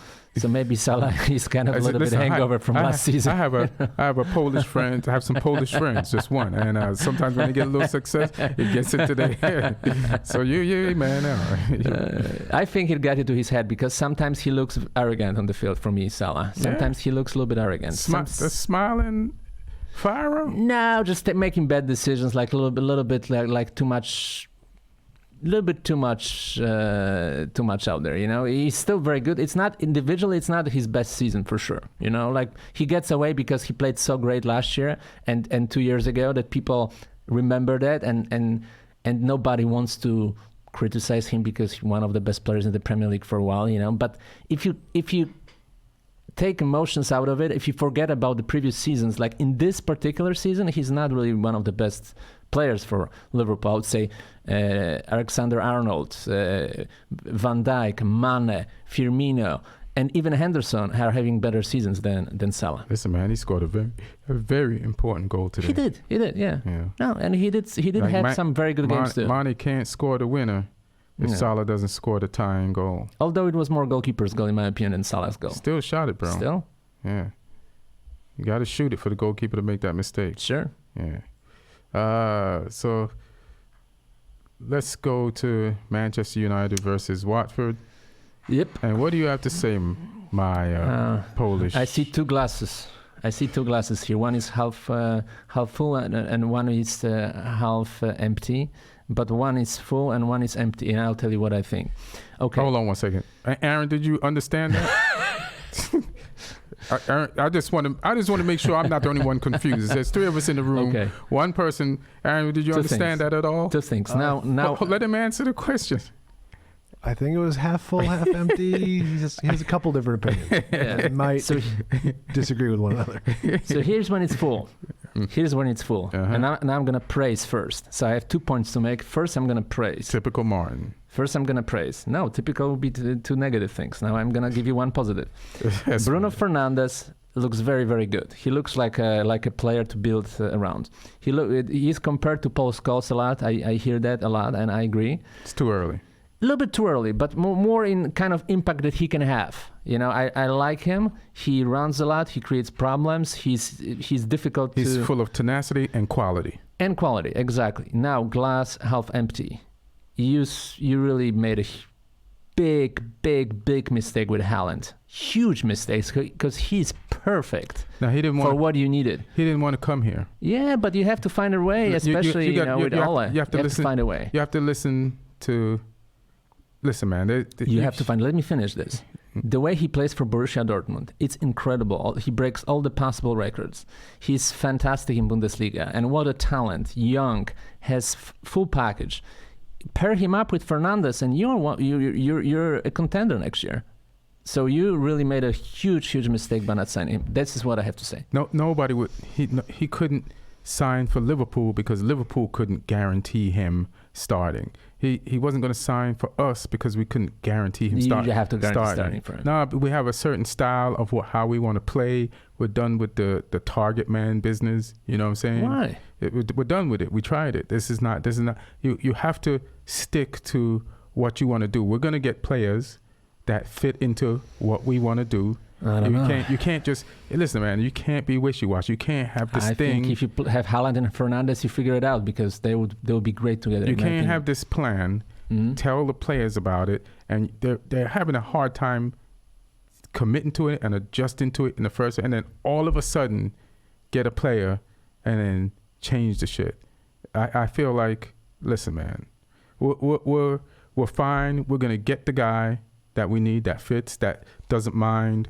maybe Salah is kind of a little bit hangover from last season. I have a Polish friend. I have some Polish friends, just one, and sometimes when they get a little success, it gets into their head. So you man, I think it got into his head because sometimes he looks arrogant on the field. For me, Salah. Sometimes he looks a little bit arrogant. Smiling. Fire? No, just making bad decisions, like a little bit like too much out there. You know, he's still very good. It's not individually, it's not his best season for sure. You know, like he gets away because he played so great last year and 2 years ago that people remember that and nobody wants to criticize him because he's one of the best players in the Premier League for a while. You know, but if you take emotions out of it, if you forget about the previous seasons, like in this particular season, he's not really one of the best players for Liverpool. I would say Alexander-Arnold, Van Dijk, Mane, Firmino, and even Henderson are having better seasons than Salah. Listen, man, he scored a very important goal today. He did, yeah. No, and he did like have some very good games too. Mane can't score the winner if Salah doesn't score the tying goal. Although it was more goalkeeper's goal, in my opinion, than Salah's goal. Still shot it, bro. Still? Yeah. You got to shoot it for the goalkeeper to make that mistake. Sure. Yeah. So let's go to Manchester United versus Watford. Yep. And what do you have to say, my Polish? I see two glasses. Here. One is half full and one is half empty. But one is full and one is empty, and I'll tell you what I think. Okay. Hold on 1 second. Aaron, did you understand that? I just want to make sure I'm not the only one confused. There's three of us in the room. Okay. One person. Aaron, did you understand that at all? Two things. Now, let him answer the question. I think it was half full, half empty. He has a couple different opinions. Yeah. Might disagree with one another. So here's when it's full. And now I'm going to praise first. So I have 2 points to make. First, I'm going to praise. Typical Martin. First, I'm going to praise. No, typical would be two negative things. Now I'm going to give you one positive. Bruno Fernandes looks very, very good. He looks like a player to build around. He's compared to Paul Scholes a lot. I hear that a lot, and I agree. It's too early. A little bit too early, but more in kind of impact that he can have. You know, I like him. He runs a lot. He creates problems. He's difficult. He's full of tenacity and quality. And quality, exactly. Now, glass half empty. You really made a big mistake with Haaland. Huge mistakes because he's perfect. Now he didn't want for what you needed. He didn't want to come here. Yeah, but you have to find a way, especially with Ole. You have to find a way. You have to listen to. Listen, man. You have to find. Let me finish this. The way he plays for Borussia Dortmund, it's incredible. He breaks all the possible records. He's fantastic in Bundesliga, and what a talent! Young, has full package. Pair him up with Fernandes, and you're a contender next year. So you really made a huge mistake by not signing him. This is what I have to say. No, nobody would. He couldn't sign for Liverpool because Liverpool couldn't guarantee him starting. He wasn't going to sign for us because we couldn't guarantee him starting. You have to guarantee starting for him. No, but we have a certain style of how we want to play. We're done with the target man business. You know what I'm saying? Why? We're done with it. We tried it. This is not. You have to stick to what you want to do. We're going to get players that fit into what we want to do. You can't just listen, man. You can't be wishy-washy. You can't have this thing. I think if you have Haaland and Fernandes, you figure it out because they would be great together. You can't have this plan. Tell the players about it, and they're having a hard time committing to it and adjusting to it in the first, and then all of a sudden get a player and then change the shit. I feel like, listen, man, we're fine. We're gonna get the guy that we need, that fits, that doesn't mind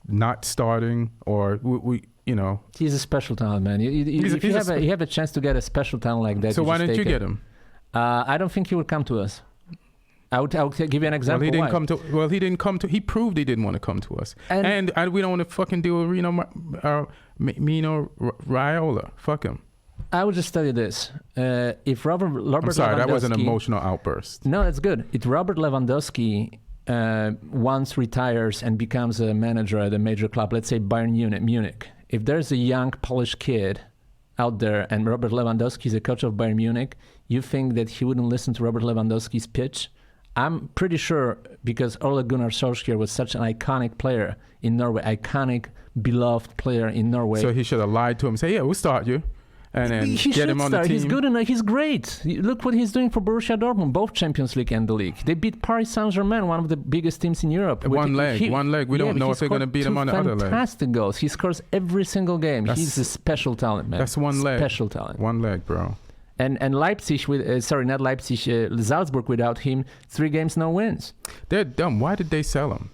not starting, or we you know. He's a special talent, man. If you have a chance to get a special talent like that, so why didn't you get him? I don't think he would come to us. I would give you an example. Well, he didn't come to. He proved he didn't want to come to us, and we don't want to fucking deal with Mino Raiola. Fuck him. I would just tell you this: if Robert I'm sorry, that was an emotional outburst. No, it's good. If Robert Lewandowski once retires and becomes a manager at a major club, let's say Bayern Munich, if there's a young Polish kid out there and Robert Lewandowski is a coach of Bayern Munich, you think that he wouldn't listen to Robert Lewandowski's pitch? I'm pretty sure, because Ole Gunnar Solskjaer was such an iconic player in Norway, iconic, beloved player in Norway. So he should have lied to him and say, yeah, we'll start you. And then get him on the team. He's good enough. He's great. Look what he's doing for Borussia Dortmund, both Champions League and the league. They beat Paris Saint-Germain, one of the biggest teams in Europe. One leg. We don't know if they're going to beat him on the other leg. Fantastic goals. He scores every single game. He's a special talent, man. That's one leg. Special talent. One leg, bro. And Leipzig, Salzburg without him, 3 games, no wins. They're dumb. Why did they sell him?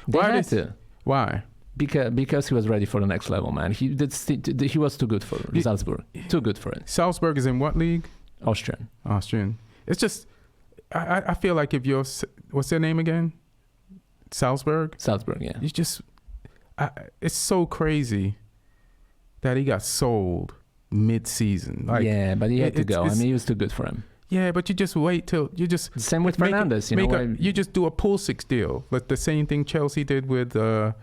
Why? Because he was ready for the next level, man. He was too good for Salzburg. Too good for it. Salzburg is in what league? Austrian. It's just, I feel like if you're, what's their name again? Salzburg? Salzburg, yeah. You just, it's so crazy that he got sold mid-season. Like, yeah, but he had to go. He was too good for him. Yeah, but you just wait till you just same with Fernandes. You just do a Pulisic deal, like the same thing Chelsea did with Dortmund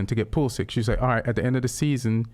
to get Pulisic. You say, all right, at the end of the season,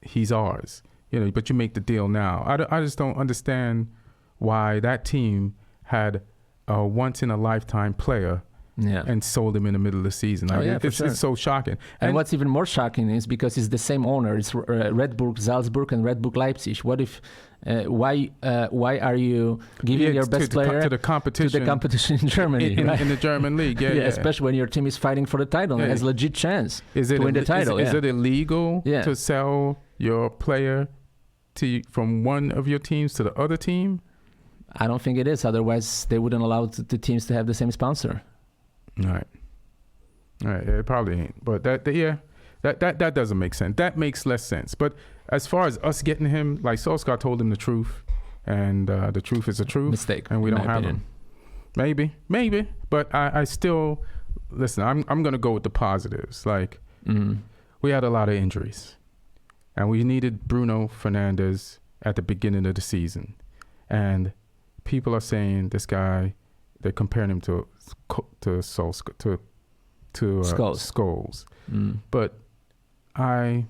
he's ours. But you make the deal now. I just don't understand why that team had a once in a lifetime player. Yeah. And sold him in the middle of the season. It's so shocking. And what's even more shocking is because it's the same owner. It's Red Bull Salzburg and Red Bull Leipzig. What if? Why are you giving your best player to the competition in Germany, in the German league? Yeah, especially when your team is fighting for the title and has legit chance to win the title. Is it illegal to sell your player from one of your teams to the other team? I don't think it is. Otherwise, they wouldn't allow the teams to have the same sponsor. All right. It probably ain't, but that doesn't make sense. That makes less sense. But as far as us getting him, like Solskjaer told him the truth, and the truth is the truth. Mistake, and we don't have him. Maybe, but I still listen. I'm gonna go with the positives. Like we had a lot of injuries, and we needed Bruno Fernandes at the beginning of the season, and people are saying this guy. They're comparing him to Scholes. But I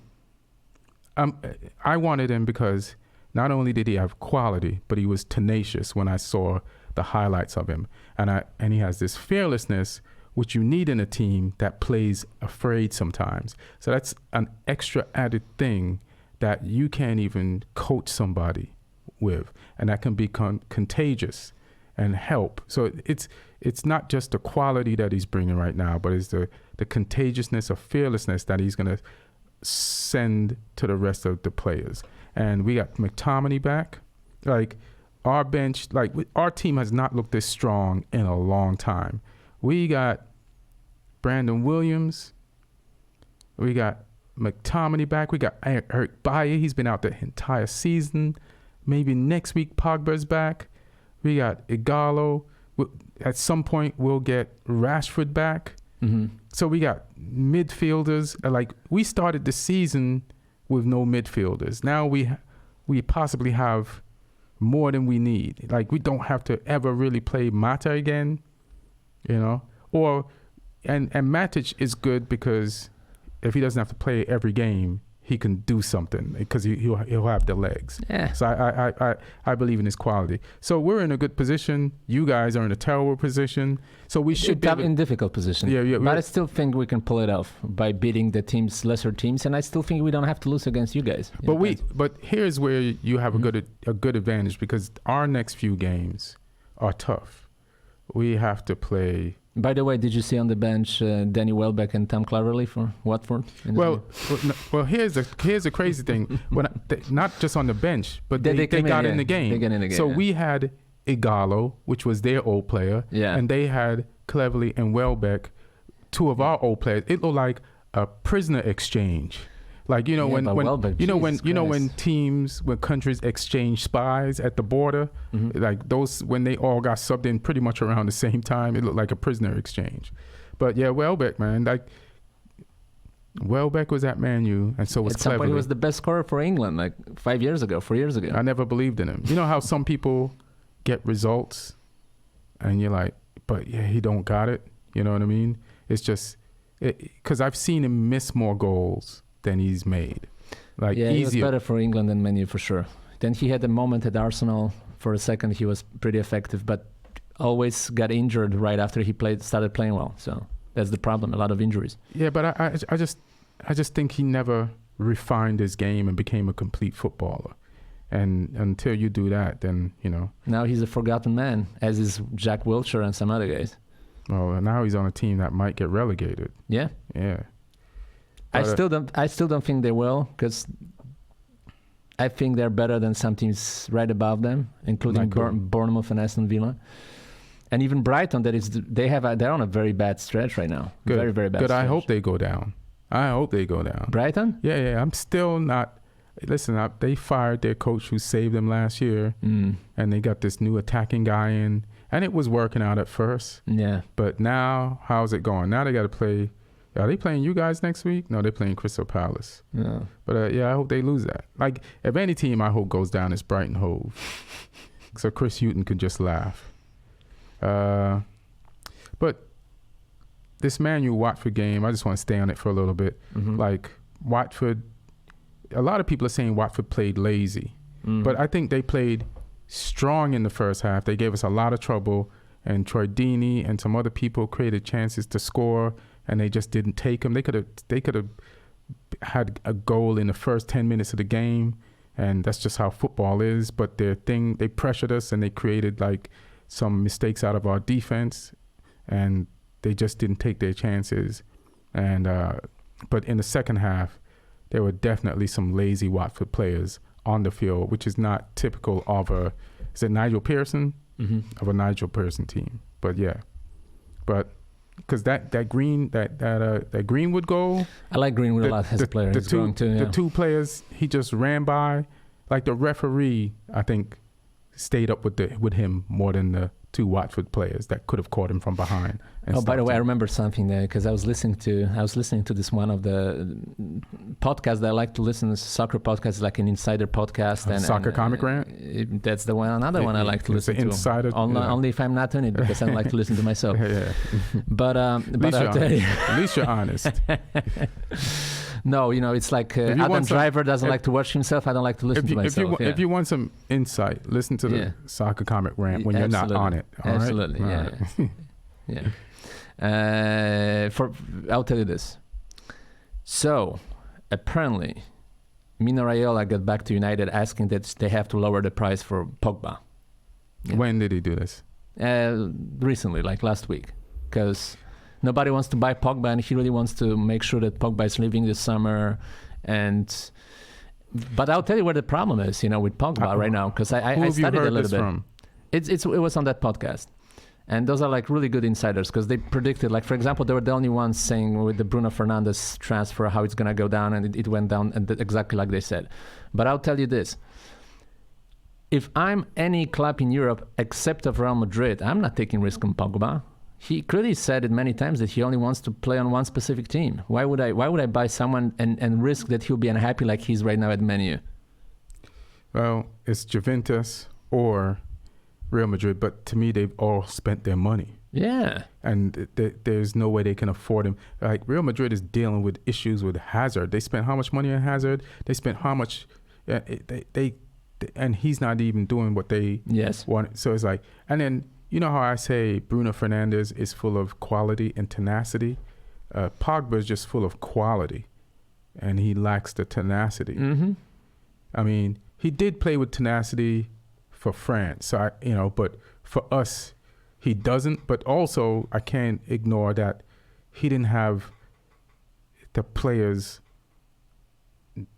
wanted him because not only did he have quality, but he was tenacious when I saw the highlights of him. And he has this fearlessness, which you need in a team that plays afraid sometimes. So that's an extra added thing that you can't even coach somebody with. And that can be contagious and help. So it's not just the quality that he's bringing right now, but it's the contagiousness of fearlessness that he's going to send to the rest of the players. And we got McTominay back. Like our bench, our team has not looked this strong in a long time. We got Brandon Williams. We got McTominay back. We got Eric Bailly. He's been out the entire season. Maybe next week Pogba's back. We got Igalo. At some point, we'll get Rashford back. Mm-hmm. So we got midfielders. We started the season with no midfielders. Now we possibly have more than we need. We don't have to ever really play Mata again, and Matic is good because if he doesn't have to play every game, he can do something because he'll have the legs. Yeah. So I believe in his quality. So we're in a good position. You guys are in a terrible position. So we should be in difficult position. Yeah. But I still think we can pull it off by beating the lesser teams, and I still think we don't have to lose against you guys. But here's where you have a good advantage because our next few games are tough. we have to play. By the way, did you see on the bench Danny Welbeck and Tom Cleverley for Watford? Here's the crazy thing. Not just on the bench, but they got in the game. They got in the game. So we had Igalo, which was their old player, and they had Cleverley and Welbeck, two of our old players. It looked like a prisoner exchange. Like when countries exchange spies at the border, like those when they all got subbed in pretty much around the same time, it looked like a prisoner exchange. But yeah, Welbeck, man, like Welbeck was at Man U, and so was Cleverley. At some point, he was the best scorer for England, like 4 years ago. I never believed in him. You know how some people get results, and you're like, but yeah, he don't got it. You know what I mean? It's just because I've seen him miss more goals than he's made. Like he was better for England than Man U for sure. Then he had a moment at Arsenal for a second. He was pretty effective, but always got injured right after he started playing well. So that's the problem. A lot of injuries. Yeah, but I just think he never refined his game and became a complete footballer. And until you do that, then Now he's a forgotten man, as is Jack Wilshere and some other guys. Well, now he's on a team that might get relegated. Yeah. Yeah. But I still don't think they will, because I think they're better than some teams right above them, including Bournemouth and Aston Villa, and even Brighton. They're on a very bad stretch right now. Good. Very, very bad. Good. Stretch. I hope they go down. Brighton? Yeah. I'm still not. Listen, they fired their coach who saved them last year, and they got this new attacking guy in, and it was working out at first. Yeah. But now, how's it going? Now they got to play. Are they playing you guys next week? No, they're playing Crystal Palace. Yeah. But I hope they lose that. Like, if any team I hope goes down, it's Brighton Hove. So Chris Hughton could just laugh. But this Man U Watford game, I just want to stay on it for a little bit. Mm-hmm. Like, Watford, a lot of people are saying Watford played lazy. But I think they played strong in the first half. They gave us a lot of trouble. And Troy Deeney and some other people created chances to score, and they just didn't take them. They could have had a goal in the first 10 minutes of the game, and that's just how football is. But they pressured us, and they created like some mistakes out of our defense, and they just didn't take their chances. And but in the second half, there were definitely some lazy Watford players on the field, which is not typical of is it Nigel Pearson? Of a Nigel Pearson team. But yeah, because that Greenwood goal, I like Greenwood a lot as a player. The two players he just ran by, like the referee, I think stayed up with him more than the two Watford players that could have caught him from behind. Oh, by the way, I remember something there, because I was listening to this one of the podcasts that I like to listen to, soccer podcasts, like an insider podcast. And Comic Rant? That's the one. Another one I like to listen to. Insider, only if I'm not in it, because I don't like to listen to myself. Yeah. But I'll tell you. At least you're honest. No, it's like Adam Driver doesn't like to watch himself. I don't like to listen to myself. If you want some insight, listen to the Soccer Comic Rant when you're not on it. All absolutely, right? Yeah. I'll tell you this. So, apparently, Mino Raiola got back to United asking that they have to lower the price for Pogba. Yeah. When did he do this? Recently, like last week, because nobody wants to buy Pogba, and he really wants to make sure that Pogba is leaving this summer. But I'll tell you where the problem is, with Pogba right now, because I studied a little bit. From? It was on that podcast. And those are like really good insiders, because they predicted, like, for example, they were the only ones saying with the Bruno Fernandes transfer how it's going to go down, and it went down exactly like they said. But I'll tell you this. If I'm any club in Europe except of Real Madrid, I'm not taking risk on Pogba. He clearly said it many times that he only wants to play on one specific team. Why would I buy someone and risk that he'll be unhappy like he's right now at Man U? Well, it's Juventus or Real Madrid, but to me, they've all spent their money. Yeah. And there's no way they can afford him. Like, Real Madrid is dealing with issues with Hazard. They spent how much money on Hazard? They spent how much? And he's not even doing what they want. So it's like, and then, you know how I say Bruno Fernandes is full of quality and tenacity? Pogba is just full of quality, and he lacks the tenacity. Mm-hmm. I mean, he did play with tenacity for France, so but for us, he doesn't. But also, I can't ignore that he didn't have the players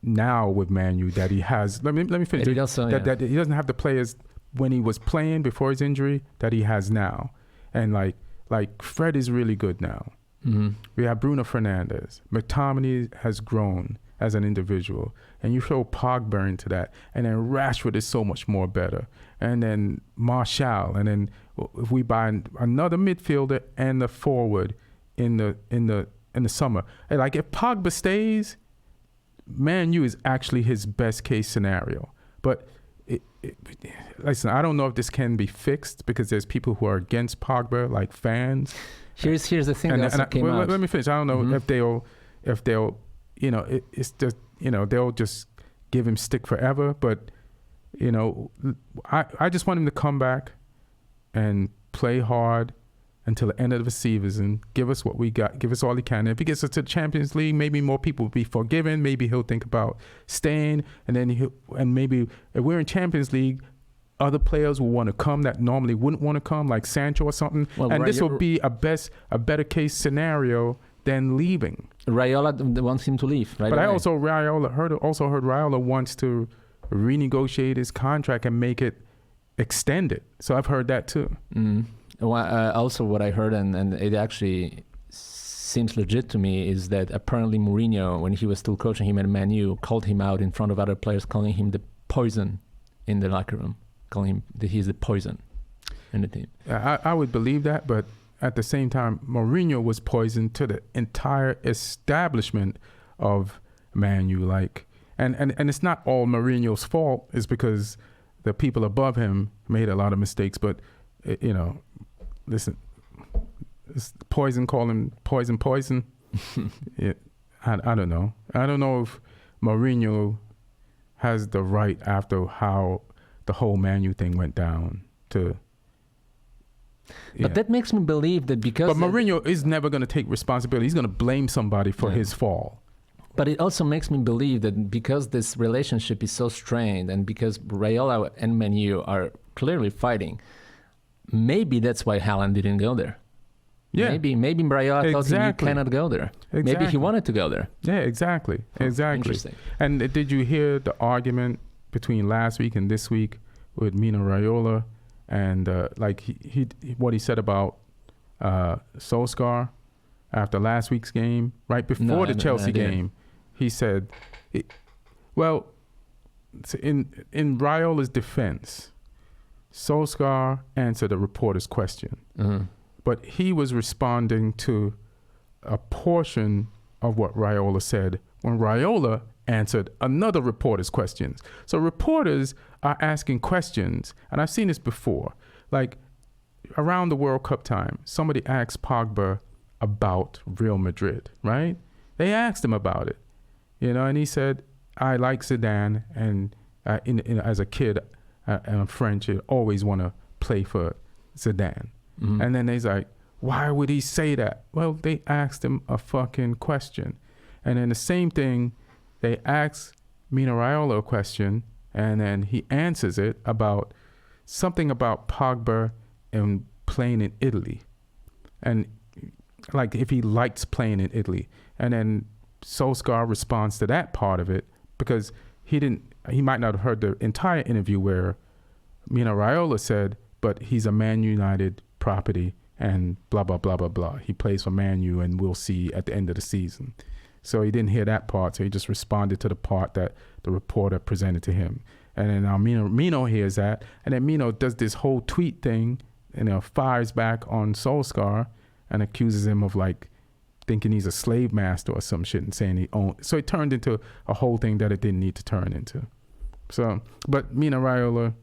now with Man U that he has. Let me finish. That he doesn't have the players when he was playing before his injury that he has now. And like Fred is really good now. Mm-hmm. We have Bruno Fernandes. McTominay has grown as an individual. And you throw Pogba into that. And then Rashford is so much more better. And then Martial. And then if we buy another midfielder and a forward in the summer. And like if Pogba stays, Man U is actually his best case scenario. But listen, I don't know if this can be fixed because there's people who are against Pogba, like fans. Here's the thing that also came out. Let me finish. I don't know if they'll, you know, it's just, you know, they'll just give him stick forever. But, you know, I just want him to come back and play hard until the end of the season, give us what we got, give us all he can. If he gets us to the Champions League, maybe more people will be forgiven. Maybe he'll think about staying, and then maybe if we're in Champions League, other players will want to come that normally wouldn't want to come, like Sancho or something. Well, and this will be a better case scenario than leaving. Raiola wants him to leave, right? But I also heard Raiola wants to renegotiate his contract and make it extended. So I've heard that too. Mm-hmm. Also, what I heard, and it actually seems legit to me, is that apparently Mourinho, when he was still coaching him at Man U, called him out in front of other players, calling him the poison in the locker room, calling him that he's the poison in the team. I would believe that, but at the same time, Mourinho was poison to the entire establishment of Man U. And it's not all Mourinho's fault. It's because the people above him made a lot of mistakes, but you know, listen, it's poison, call him poison. I don't know. I don't know if Mourinho has the right after how the whole Man U thing went down to. But that makes me believe that because. But Mourinho is never going to take responsibility. He's going to blame somebody for his fall. But it also makes me believe that because this relationship is so strained and because Raiola and Man U are clearly fighting, maybe that's why Haaland didn't go there. Yeah. Maybe Raiola thought you cannot go there. Exactly. Maybe he wanted to go there. Yeah, exactly. Interesting. And did you hear the argument between last week and this week with Mino Raiola and he what he said about Solskjaer after last week's game, right before the Chelsea game? He said, in Raiola's defense, Solskjaer answered a reporter's question, but he was responding to a portion of what Raiola said when Raiola answered another reporter's questions. So reporters are asking questions, and I've seen this before. Like around the World Cup time, somebody asked Pogba about Real Madrid, right? They asked him about it, you know, and he said, "I like Zidane, and as a kid, and I'm French, I always want to play for Zidane." Mm-hmm. And then he's like, "Why would he say that?" Well, they asked him a fucking question. And then the same thing, they asked Mino Raiola a question, and then he answers it about something about Pogba and playing in Italy. And like if he likes playing in Italy. And then Solskjaer responds to that part of it because he might not have heard the entire interview where Mino Raiola said, but he's a Man United property and blah, blah, blah, blah, blah. He plays for Man U and we'll see at the end of the season. So he didn't hear that part. So he just responded to the part that the reporter presented to him. And then now Mino hears that. And then Mino does this whole tweet thing, fires back on Solskjaer and accuses him of like thinking he's a slave master or some shit and saying he owns. So it turned into a whole thing that it didn't need to turn into. So, but Mino Raiola,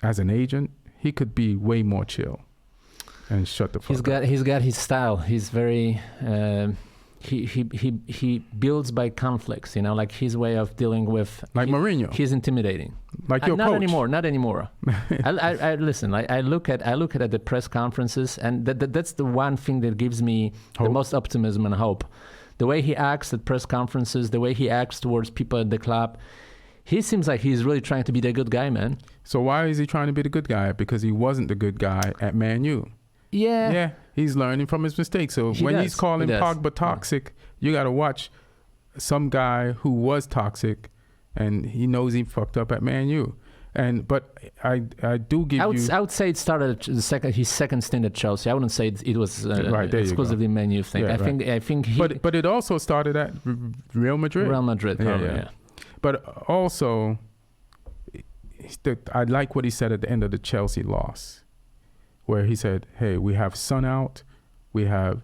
as an agent, he could be way more chill and shut the fuck up. He's got his style. He's very he builds by conflicts, like his way of dealing with Mourinho. He's intimidating. Like your not coach. Not anymore. I listen. I look at the press conferences, and that's the one thing that gives me the most optimism and hope. The way he acts at press conferences, the way he acts towards people at the club, He seems like he's really trying to be the good guy, man. So why is he trying to be the good guy? Because he wasn't the good guy at Man U. Yeah. He's learning from his mistakes. So he's calling Pogba toxic, you got to watch some guy who was toxic, and he knows he fucked up at Man U. But I do give you... I would say it started his second stint at Chelsea. I wouldn't say it was exclusively Man U thing. Yeah, I think he... But it also started at Real Madrid. Real Madrid, probably, yeah. But also, I like what he said at the end of the Chelsea loss, where he said, hey, we have Son out, we have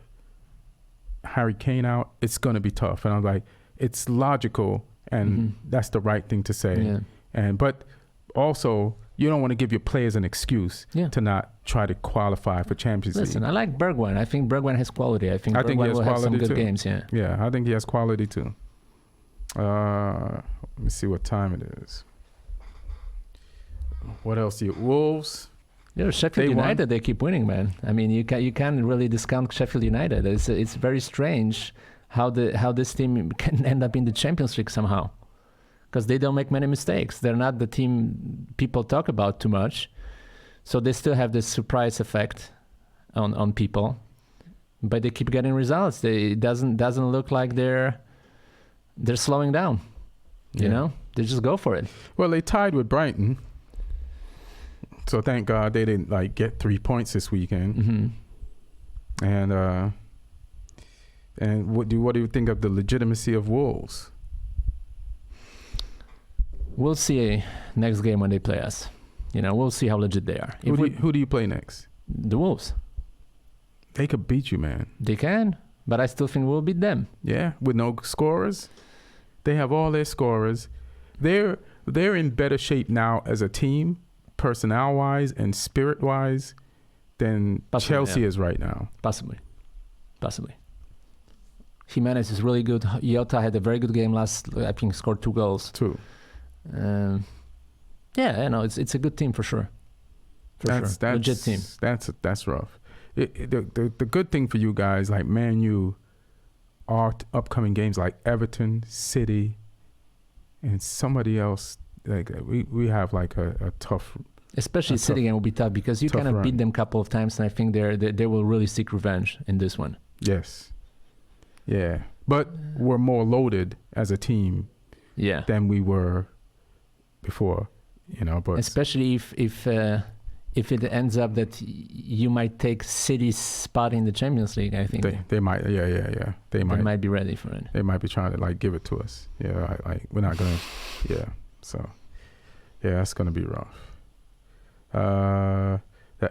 Harry Kane out, it's going to be tough. And I was like, it's logical, and that's the right thing to say. Yeah. But also, you don't want to give your players an excuse to not try to qualify for Champions League. Listen, I like Bergwijn. I think Bergwijn has quality. I think Bergwijn will have some good games, yeah. Yeah, I think he has quality too. Let me see what time it is. What else do you... Wolves? Yeah, Sheffield United, they keep winning, man. I mean, you can't really discount Sheffield United. It's very strange how this team can end up in the Champions League somehow, because they don't make many mistakes. They're not the team people talk about too much, so they still have this surprise effect on people, but they keep getting results. It doesn't look like they're slowing down. You know, they just go for it. Well, they tied with Brighton. So thank God they didn't get 3 points this weekend. And what do you think of the legitimacy of Wolves? We'll see next game when they play us. We'll see how legit they are. Who do you play next? The Wolves. They could beat you, man. They can, but I still think we'll beat them. Yeah, with no scorers. They have all their scorers. They're in better shape now as a team, personnel-wise and spirit-wise, than Chelsea is right now. Possibly. Jimenez is really good. Jota had a very good game last. I think scored 2 goals. 2. It's a good team for sure. That's legit team. That's rough. The good thing for you guys, like Man U, are upcoming games like Everton, City, and somebody else. We have a tough. Especially City game will be tough because you kind of beat them a couple of times, and I think they will really seek revenge in this one. Yes. Yeah, but we're more loaded as a team. Yeah. Than we were before, But especially if it ends up that you might take City's spot in the Champions League, I think they might. Yeah. They might be ready for it. They might be trying to give it to us. Yeah, we're not gonna. Yeah, so that's gonna be rough. The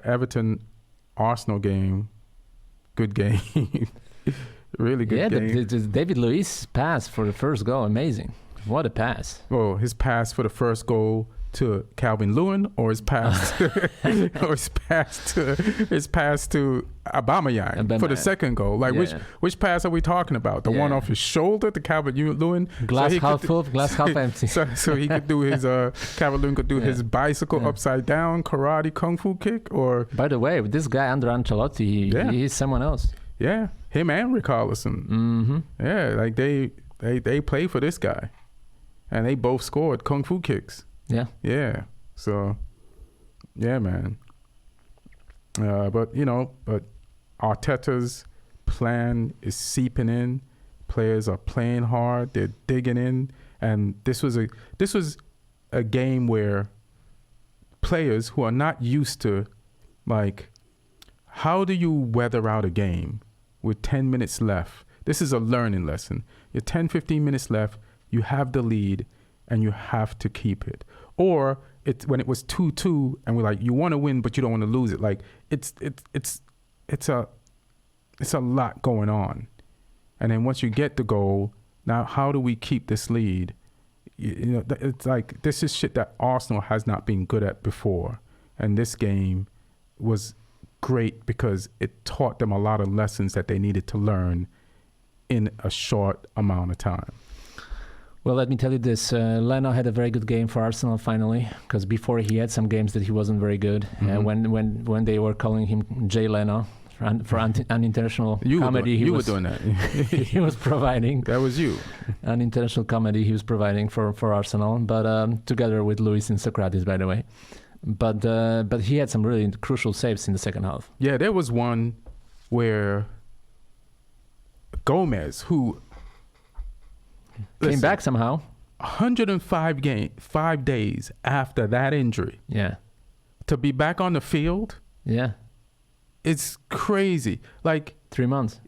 Everton Arsenal game, good game, really good game. Yeah, the David Luiz pass for the first goal, amazing. What a pass! Well, his pass for the first goal to Calvin Lewin, or his pass to Aubameyang for the second goal. Which pass are we talking about? The one off his shoulder to Calvin Lewin? Glass half full, glass half empty. So he could do his Calvin Lewin could do his bicycle upside down karate kung fu kick. Or by the way, this guy under Ancelotti, he's someone else. Yeah, him and Richarlison. Yeah, they play for this guy, and they both scored kung fu kicks. Yeah. So, yeah, man. But Arteta's plan is seeping in. Players are playing hard. They're digging in. And this was a game where players who are not used to, how do you weather out a game with 10 minutes left? This is a learning lesson. You're 10, 15 minutes left. You have the lead, and you have to keep it. Or when it was 2-2 and we're you want to win but you don't want to lose it. It's a lot going on. And then once you get the goal, now how do we keep this lead? It's this is shit that Arsenal has not been good at before. And this game was great because it taught them a lot of lessons that they needed to learn in a short amount of time. Well, let me tell you this. Leno had a very good game for Arsenal finally, because before he had some games that he wasn't very good. When they were calling him Jay Leno for unintentional comedy. You were doing that. He was providing. That was you. Unintentional comedy he was providing for Arsenal, but together with Luis and Socrates, by the way. But he had some really crucial saves in the second half. Yeah, there was one where Gomez, who came back somehow, 5 days after that injury, to be back on the field, it's crazy. Like 3 months,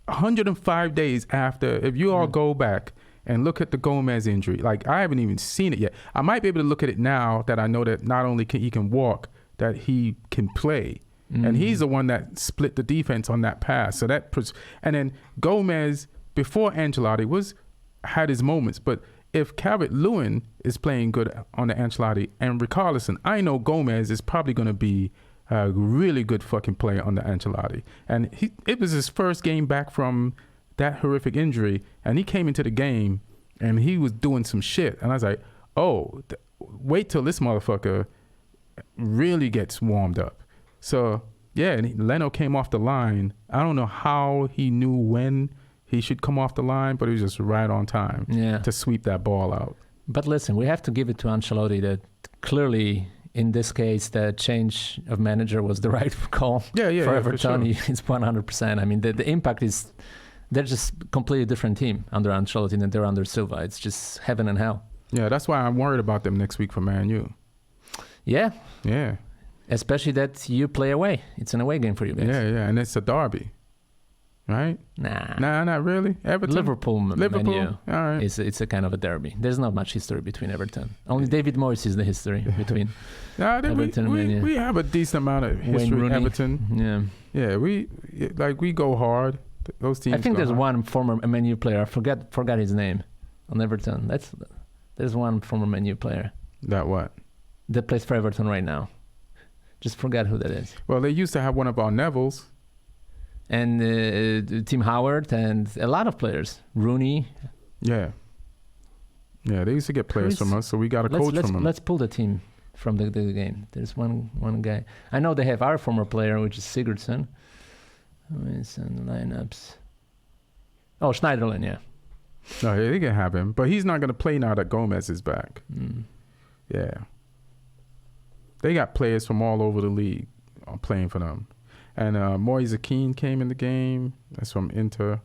105 days after. If you all go back and look at the Gomez injury, like I haven't even seen it yet. I might be able to look at it now that I know that not only he can walk, that he can play. And he's the one that split the defense on that pass. So and then Gomez before Ancelotti had his moments, but if Calvert-Lewin is playing good on the Ancelotti and Richarlison, I know Gomez is probably going to be a really good fucking player on the Ancelotti. And it was his first game back from that horrific injury, and he came into the game and he was doing some shit. And I was like, oh, wait till this motherfucker really gets warmed up. So, yeah, and Leno came off the line. I don't know how he knew when he should come off the line, but he was just right on time to sweep that ball out. But listen, we have to give it to Ancelotti that clearly, in this case, the change of manager was the right call for Everton. For sure. It's 100%. I mean, the impact is, they're just a completely different team under Ancelotti than they're under Silva. It's just heaven and hell. Yeah, that's why I'm worried about them next week for Man U. Yeah. Yeah. Especially that you play away. It's an away game for you guys. Yeah, and it's a derby, right? Nah, not really. Everton, Liverpool. Menu all right. It's a kind of a derby. There's not much history between Everton. Only David Moyes is the history between Everton and Menu. We have a decent amount of history with Everton. Yeah, we go hard. Those teams. I think there's one former Menu player. I forgot his name on Everton. There's one former Menu player. That what? That plays for Everton right now. Just forgot who that is. Well, they used to have one of our Nevilles. And Tim Howard and a lot of players. Rooney. Yeah, they used to get players from us, so we got a coach from them. Let's pull the team from the game. There's one guy. I know they have our former player, which is Sigurdsson. It's in the lineups. Oh, Schneiderlin, yeah. No, they can have him, but he's not going to play now that Gomez is back. Yeah. They got players from all over the league playing for them. And Moise Keane came in the game. That's from Inter.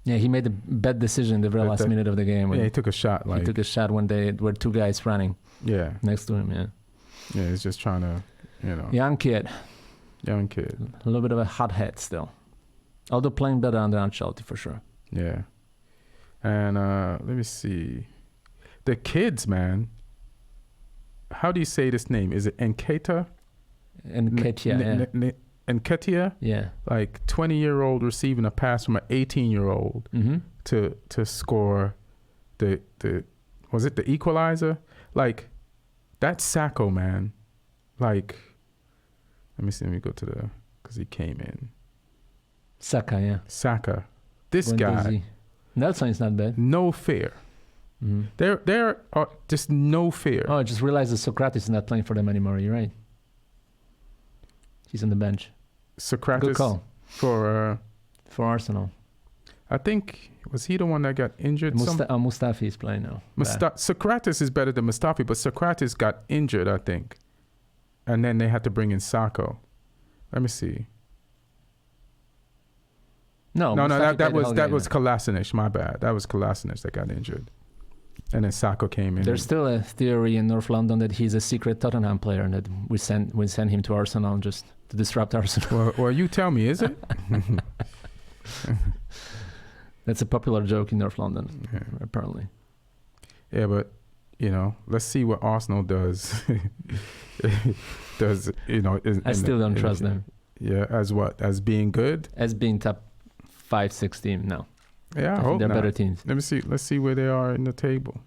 Yeah, he made a bad decision the very last minute of the game. Yeah, he took a shot. He took a shot one day where two guys running next to him, Yeah, he's just trying to, Young kid. A little bit of a hot head still. Although playing better under Ancelotti for sure. Yeah. And let me see. The kids, man. How do you say this name? Is it Nketiah? Nketiah? Yeah. Like 20-year-old receiving a pass from an 18-year-old to score the was it the equalizer? Like that's Sacco, man. Like let me go to because he came in. Saka. This guy. Nelson is not bad. No fear. There are just no fear. Oh, I just realized that Socrates is not playing for them anymore. You're right. He's on the bench. Socrates. Good call. For Arsenal. I think, was he the one that got injured? Mustafi is playing now. Socrates is better than Mustafi, but Socrates got injured, I think. And then they had to bring in Sacco. Let me see. No, that was Kolasinac. My bad. That was Kolasinac that got injured. And then Sacco came in. There's still a theory in North London that he's a secret Tottenham player and that we send him to Arsenal just to disrupt Arsenal. Well, you tell me, is it? That's a popular joke in North London, apparently. Yeah, but let's see what Arsenal does. I still don't trust them. Yeah, as what? As being good? As being top 5-6 team, no. Yeah, I hope they're not. better teams. Let me see. Let's see where they are in the table.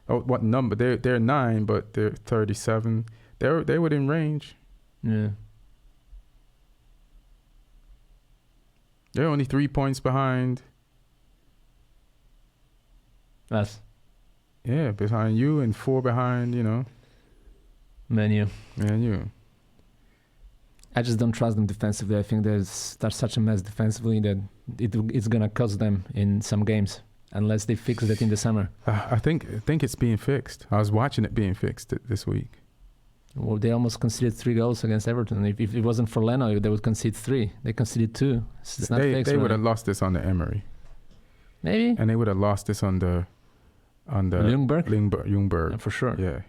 Oh, what number? They're 9, but they're 37. They're within range. Yeah. They're only 3 points behind. Us. Yeah, behind you and 4 behind. Man U. Man U. I just don't trust them defensively. I think they're such a mess defensively that it's gonna cost them in some games unless they fix that in the summer. I think it's being fixed. I was watching it being fixed this week. Well, they almost conceded 3 goals against Everton. If it wasn't for Leno, they would concede 3. They conceded 2. It's not fixed. They would have lost this under Emery. Maybe. And they would have lost this under Ljungberg. Yeah, for sure. Yeah.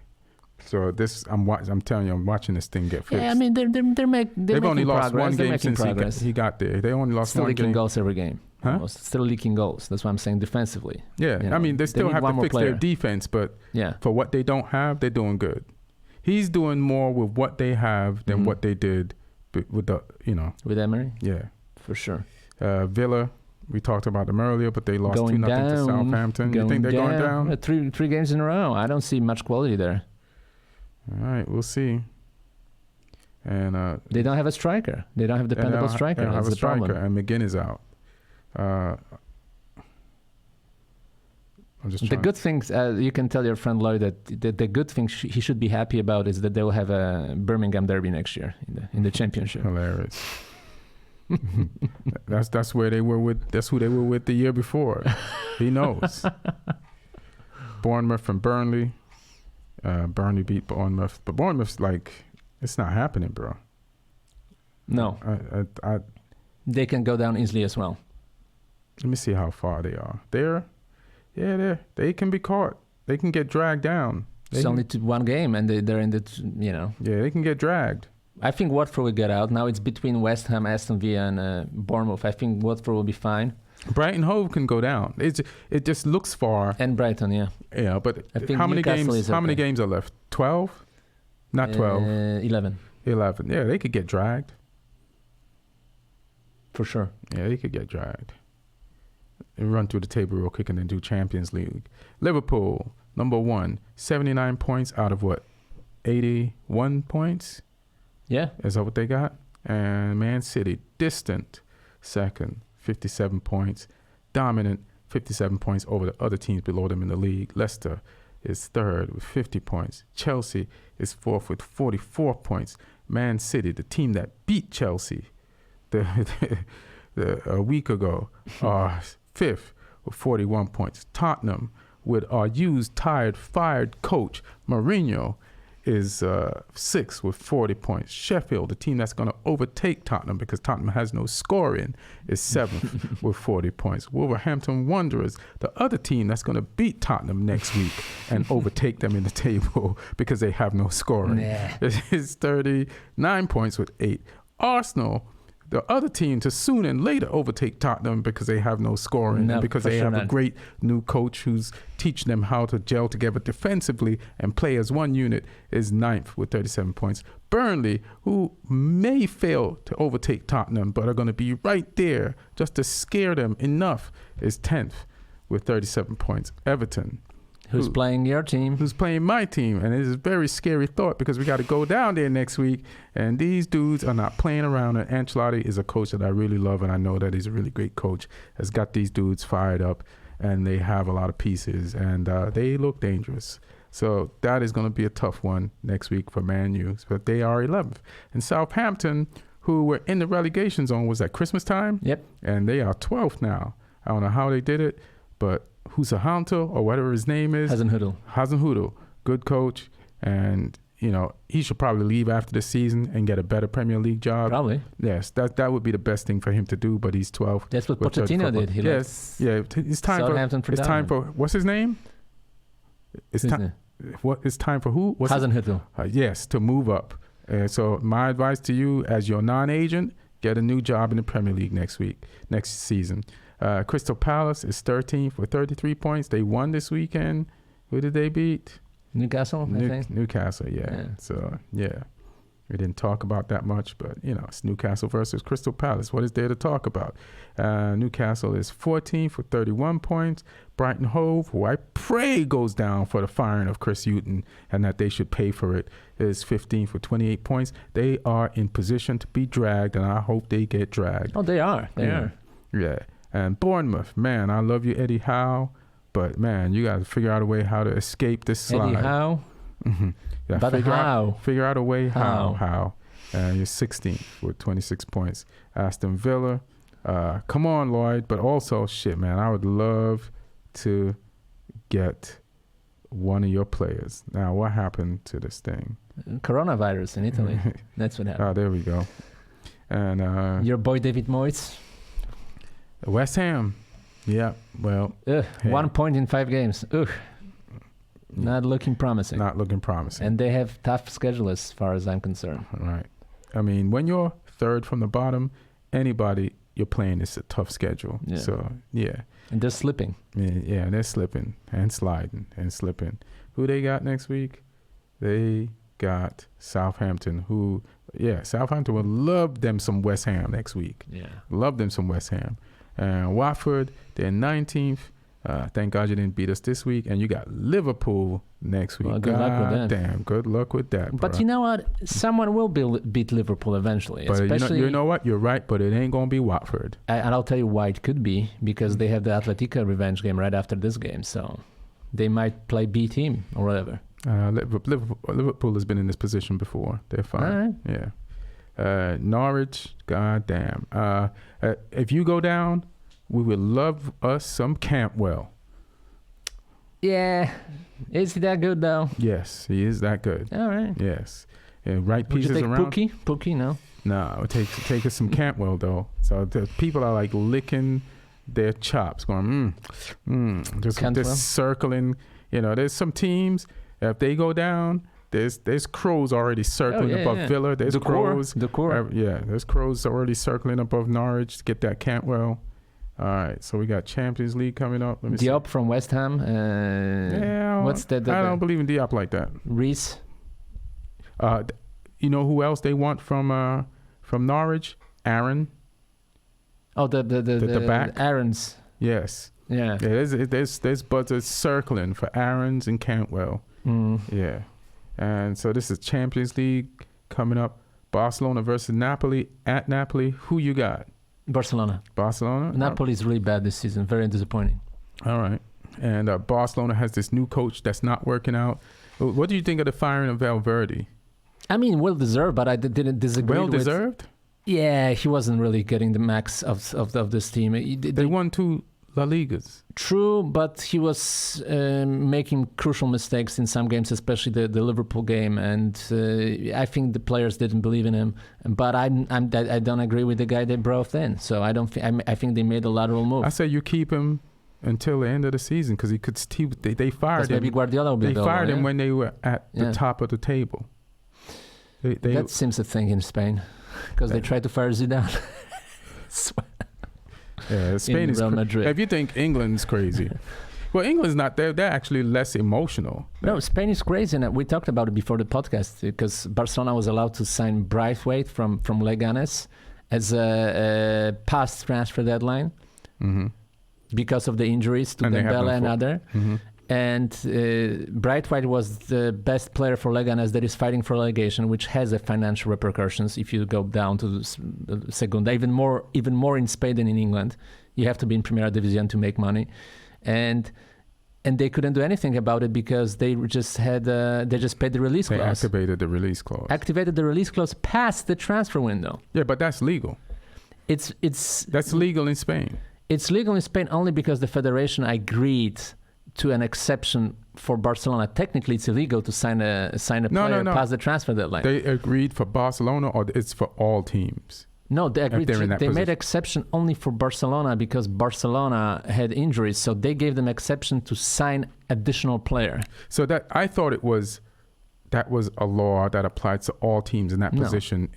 So this, I'm telling you, I'm watching this thing get fixed. Yeah, I mean they've only lost progress. one game since he got there. They only lost still one game. Still leaking goals every game. Huh? Almost. Still leaking goals. That's what I'm saying defensively. Yeah, you know, I mean they still have to fix their defense, but for what they don't have, they're doing good. He's doing more with what they have than what they did with with Emery. Yeah, for sure. Villa, we talked about them earlier, but they lost 2-0 to Southampton. You think they're going down? 3 games in a row. I don't see much quality there. All right, we'll see. And they don't have a striker. They don't have a dependable striker. They don't have That's a striker, problem. and McGinn is out. The good things, you can tell your friend Lloyd that the good thing he should be happy about is that they will have a Birmingham derby next year in the championship. Hilarious. That's where they were with. That's who they were with the year before. He knows. Bournemouth and Burnley. Burnley beat Bournemouth, but Bournemouth's it's not happening, bro. No. They can go down easily as well. Let me see how far they are. They can be caught. They can get dragged down. It's only one game, and they're in the, Yeah, they can get dragged. I think Watford will get out. Now it's between West Ham, Aston Villa, and Bournemouth. I think Watford will be fine. Brighton Hove can go down. It just looks far. And Brighton, yeah. Yeah, but how many games? How many games are left? 12? Not 12. 11. 11. Yeah, they could get dragged. For sure. Yeah, they could get dragged. Run through the table real quick and then do Champions League. Liverpool, number 1, 79 points out of what? 81 points? Yeah. Is that what they got? And Man City, distant second, 57 points. Dominant, 57 points over the other teams below them in the league. Leicester is third with 50 points. Chelsea is fourth with 44 points. Man City, the team that beat Chelsea a week ago, are fifth with 41 points. Tottenham, with our used, tired, fired coach, Mourinho, is sixth with 40 points. Sheffield, the team that's going to overtake Tottenham because Tottenham has no scoring, is seventh with 40 points. Wolverhampton Wanderers, the other team that's going to beat Tottenham next week and overtake them in the table because they have no scoring, is 39 points with 8. Arsenal, the other team to soon and later overtake Tottenham because they have no scoring and because they have a great new coach who's teaching them how to gel together defensively and play as one unit, is 9th with 37 points. Burnley, who may fail to overtake Tottenham but are going to be right there just to scare them enough, is 10th with 37 points. Everton, who's playing your team? Who's playing my team. And it is a very scary thought because we got to go down there next week. And these dudes are not playing around. And Ancelotti is a coach that I really love. And I know that he's a really great coach. Has got these dudes fired up. And they have a lot of pieces. And they look dangerous. So that is going to be a tough one next week for Man U. But they are 11th. And Southampton, who were in the relegation zone, was at Christmas time. Yep. And they are 12th now. I don't know how they did it. But Husahanto, or whatever his name is. Hasenhüttl, good coach. And, he should probably leave after the season and get a better Premier League job. Probably. Yes, that would be the best thing for him to do, but he's 12. That's what Pochettino did. It's time Southampton for, it's time for, what's his name? It's time for who? Hasenhüttl. Yes, to move up. So my advice to you as your non-agent, get a new job in the Premier League next season. Crystal Palace is 13th with 33 points. They won this weekend. Who did they beat? Newcastle, I think. Newcastle, yeah. So, yeah. We didn't talk about that much, but, it's Newcastle versus Crystal Palace. What is there to talk about? Newcastle is 14th with 31 points. Brighton Hove, who I pray goes down for the firing of Chris Hughton and that they should pay for it, is 15th with 28 points. They are in position to be dragged, and I hope they get dragged. Oh, they are. They are. Yeah. And Bournemouth, man, I love you, Eddie Howe, but, man, you got to figure out a way how to escape this slide. Eddie Howe? Yeah, But how? Figure out a way How? how. You're 16th with 26 points. Aston Villa. Come on, Lloyd. But also, shit, man, I would love to get one of your players. Now, what happened to this thing? Coronavirus in Italy. That's what happened. Oh, there we go. And Your boy David Moyes. West Ham. Yeah, well. Ugh, hey. 1 point in 5 games. Ugh. Not looking promising. Not looking promising. And they have tough schedule as far as I'm concerned. Right. I mean, when you're third from the bottom, anybody you're playing is a tough schedule. Yeah. So, yeah. And they're slipping. Yeah, they're slipping and sliding and slipping. Who they got next week? They got Southampton, Southampton will love them some West Ham next week. Yeah. Love them some West Ham. And Watford, they're 19th. Thank God you didn't beat us this week. And you got Liverpool next week. Well, good luck with that. Damn, good luck with that, bro. But you know what? Someone will beat Liverpool eventually. But especially, you know what? You're right, but it ain't going to be Watford. And I'll tell you why it could be. Because they have the Atletico revenge game right after this game. So they might play B team or whatever. Liverpool has been in this position before. They're fine. All right. Yeah. Norwich, goddamn. If you go down, we would love us some Campbell. Yeah. Is he that good, though? Yes, he is that good. All right. Yes. And right Would you pieces take around. Pookie, no? No, it take us some Campbell, though. So the people are like licking their chops, going, just circling. You know, there's some teams, if they go down, there's crows already circling above Villa. There's crows. There's crows already circling above Norwich to get that Cantwell. All right, so we got Champions League coming up. Let me see. Diop from West Ham. What's that? I don't believe in Diop like that. Reece. You know who else they want from Norwich? Aaron. Oh, the back. Aaron's. Yes. Yeah. There's buzzers circling for Aaron's and Cantwell. Yeah. And so this is Champions League coming up. Barcelona versus Napoli at Napoli. Who you got? Barcelona. Napoli is really bad this season. Very disappointing. All right. And Barcelona has this new coach that's not working out. What do you think of the firing of Valverde? I mean, well deserved, but I didn't disagree. Well deserved? Yeah, he wasn't really getting the max of this team. They won 2 La Ligas. True, but he was making crucial mistakes in some games, especially the Liverpool game, and I think the players didn't believe in him. But I don't agree with the guy they brought in. So I think they made a lateral move. I say you keep him until the end of the season because they fired him. Maybe Guardiola will be They fired him when they were at the top of the table. That seems a thing in Spain because they tried to fire Zidane. Yeah, Spain is Real Madrid. If you think England's crazy, well, England's not. They're actually less emotional. No, Spain is crazy, and we talked about it before the podcast because Barcelona was allowed to sign Braithwaite from Leganes as a past transfer deadline because of the injuries to Dembele and other. And Braithwaite was the best player for Leganes that is fighting for relegation, which has a financial repercussions if you go down to the Segunda, even more in Spain than in England. You have to be in Primera División to make money, and they couldn't do anything about it because they just paid the release clause. They activated the release clause. Activated the release clause past the transfer window. Yeah, but that's legal. That's legal in Spain. It's legal in Spain only because the federation agreed to an exception for Barcelona. Technically, it's illegal to sign a player past the transfer deadline. They agreed for Barcelona, or it's for all teams? No, they agreed. They made exception only for Barcelona because Barcelona had injuries, so they gave them exception to sign additional player. So I thought that was a law that applied to all teams in that position.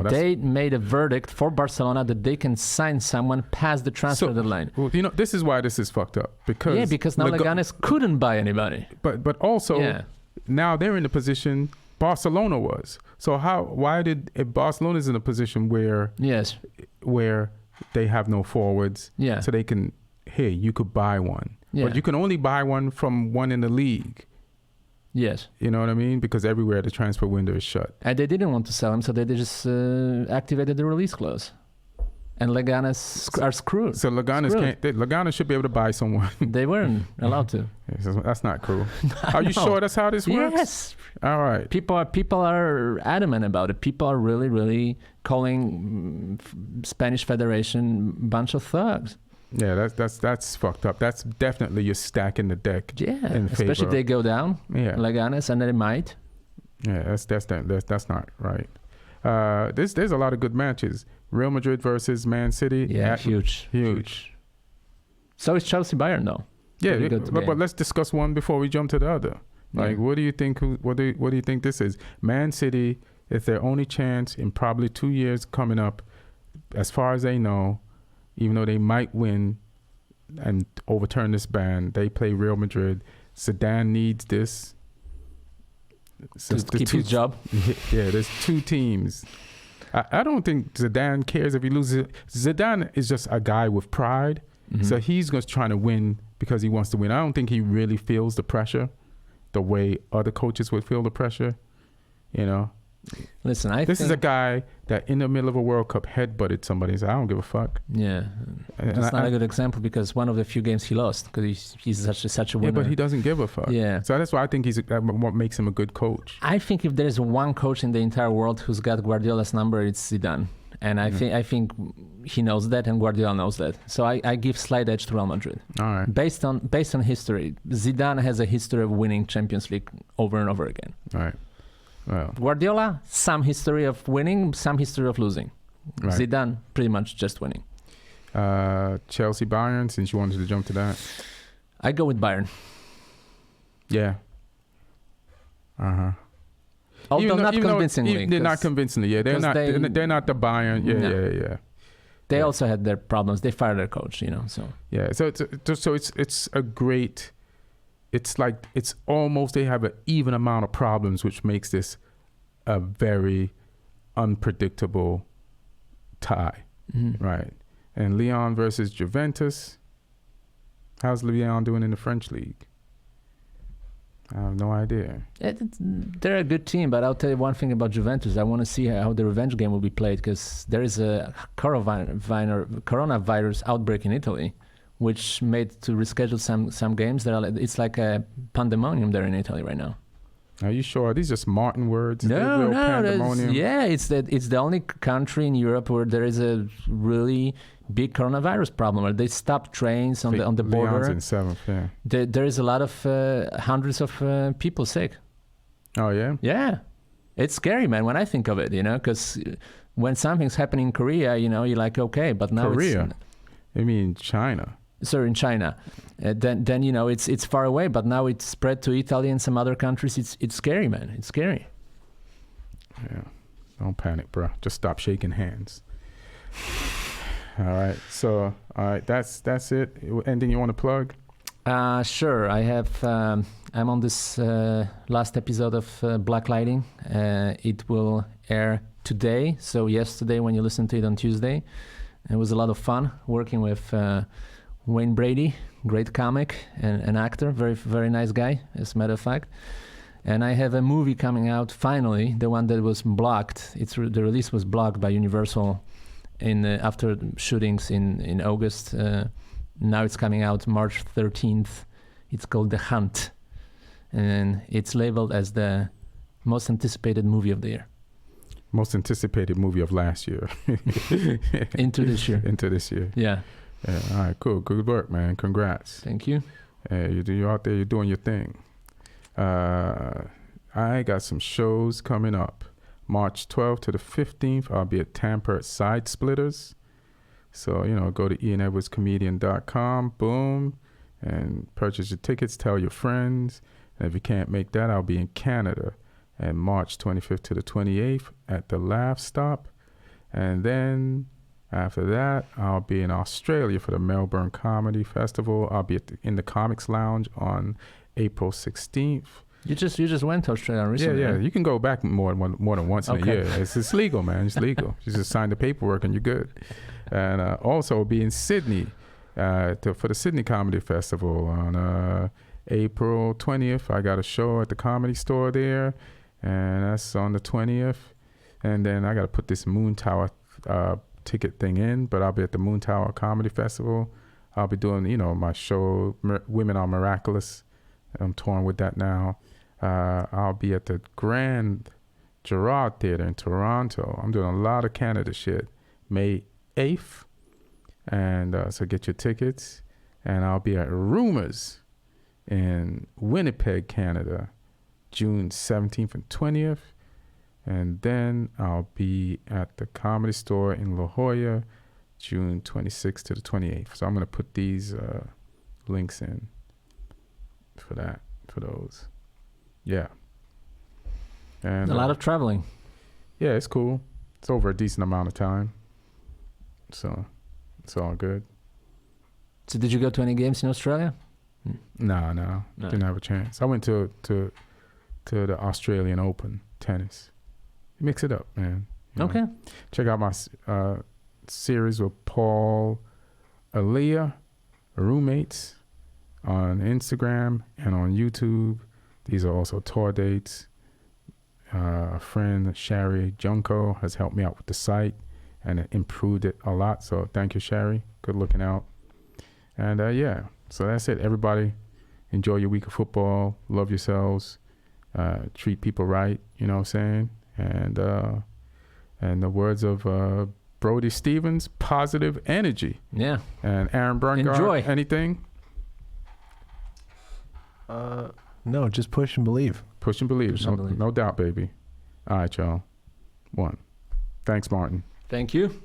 They made a verdict for Barcelona that they can sign someone past the transfer deadline. Well, this is why this is fucked up. Because now Leganes couldn't buy anybody. But also, now they're in the position Barcelona was. So if Barcelona's in a position where they have no forwards, so they can, you could buy one. Yeah. But you can only buy one from one in the league. Yes. You know what I mean? Because everywhere the transfer window is shut. And they didn't want to sell him, so they just activated the release clause. And Leganes are screwed. So Leganes should be able to buy someone. They weren't allowed to. That's not cool. Are you sure that's how this works? Yes. All right. People are adamant about it. People are really, really calling Spanish Federation a bunch of thugs. Yeah, that's fucked up. That's definitely you're stacking the deck. Yeah, in especially favor. if they go down. Yeah. Leganes, and they might. Yeah, that's not right. There's a lot of good matches. Real Madrid versus Man City. Yeah, huge. So is Chelsea Bayern though. Yeah, but let's discuss one before we jump to the other. Like, what do you think? What do you think this is? Man City is their only chance in probably 2 years coming up, as far as they know. Even though they might win and overturn this ban, they play Real Madrid. Zidane needs this. To keep his job. Yeah, there's two teams. I don't think Zidane cares if he loses. Zidane is just a guy with pride. Mm-hmm. So he's just trying to win because he wants to win. I don't think he really feels the pressure the way other coaches would feel the pressure. You know? Listen, this is a guy that in the middle of a World Cup headbutted somebody and said, I don't give a fuck. Yeah. It's not a good example because one of the few games he lost because he's such a winner. Yeah, but he doesn't give a fuck. Yeah. So that's why I think what makes him a good coach. I think if there's one coach in the entire world who's got Guardiola's number, it's Zidane. And I think he knows that and Guardiola knows that. So I give slight edge to Real Madrid. All right. Based on history, Zidane has a history of winning Champions League over and over again. All right. Well, Guardiola, some history of winning, some history of losing. Right. Zidane, pretty much just winning. Chelsea Bayern, since you wanted to jump to that. I go with Bayern. Yeah. Uh-huh. Although not convincingly. They're not convincingly, yeah. They're not the Bayern. Yeah. They also had their problems. They fired their coach, so. Yeah, so it's a great... It's like it's almost they have an even amount of problems, which makes this a very unpredictable tie, right? And Lyon versus Juventus. How's Lyon doing in the French league? I have no idea. They're a good team, but I'll tell you one thing about Juventus. I want to see how the revenge game will be played because there is a coronavirus outbreak in Italy, which made to reschedule some games. It's like a pandemonium there in Italy right now. Are you sure? Are these just Martin words? No. It's the only country in Europe where there is a really big coronavirus problem. Where they stop trains on the border. Lyon's in 7th, yeah. There is a lot of hundreds of people sick. Oh yeah. Yeah, it's scary, man. When I think of it, because when something's happening in Korea, you're like, okay, but now Korea. I mean China. Sorry, in China, then it's far away, but now it's spread to Italy and some other countries. It's scary, man. It's scary. Yeah, don't panic, bro. Just stop shaking hands. All right. So, all right, that's it. Anything you want to plug? Sure. I have. I'm on this last episode of Black Lighting. It will air today. So yesterday, when you listen to it on Tuesday, it was a lot of fun working with Wayne Brady, great comic and an actor, very, very nice guy, as a matter of fact. And I have a movie coming out, finally, the one that was blocked. The release was blocked by Universal after shootings in August. Now it's coming out March 13th. It's called The Hunt. And it's labeled as the most anticipated movie of the year. Most anticipated movie of last year. Into this year. Yeah. All right, cool. Good work, man. Congrats. Thank you. You're out there, you're doing your thing. I got some shows coming up. March 12th to the 15th, I'll be at Tampa at Side Splitters. So, go to ianedwardscomedian.com, boom, and purchase your tickets, tell your friends. And if you can't make that, I'll be in Canada and March 25th to the 28th at the Laugh Stop. And then after that, I'll be in Australia for the Melbourne Comedy Festival. I'll be in the Comics Lounge on April 16th. You just went to Australia recently. Yeah. You can go back more than once in a year. It's legal, man. It's legal. You just sign the paperwork and you're good. And also I'll be in Sydney for the Sydney Comedy Festival on April 20th. I got a show at the Comedy Store there. And that's on the 20th. And then I got to put this Moon Tower ticket thing in, but I'll be at the Moon Tower Comedy Festival. I'll be doing, my show, Women Are Miraculous. I'm touring with that now. I'll be at the Grand Gerard Theater in Toronto. I'm doing a lot of Canada shit. May 8th. And so get your tickets. And I'll be at Rumors in Winnipeg, Canada, June 17th and 20th. And then I'll be at the Comedy Store in La Jolla, June 26th to the 28th. So I'm going to put these links in for those. Yeah. And a lot of traveling. Yeah, it's cool. It's over a decent amount of time. So it's all good. So did you go to any games in Australia? No. Didn't have a chance. I went to the Australian Open tennis. Mix it up, man. Okay. Check out my series with Paul Aaliyah, Roommates, on Instagram and on YouTube. These are also tour dates. A friend, Shari Junko, has helped me out with the site and it improved it a lot. So thank you, Shari. Good looking out. And so that's it. Everybody, enjoy your week of football. Love yourselves. Treat people right. You know what I'm saying? And the words of Brody Stevens, positive energy. Yeah. And Aaron Brungardt, enjoy. Anything? No, just push and believe. Push and believe. No doubt, baby. All right, y'all. 1. Thanks, Martin. Thank you.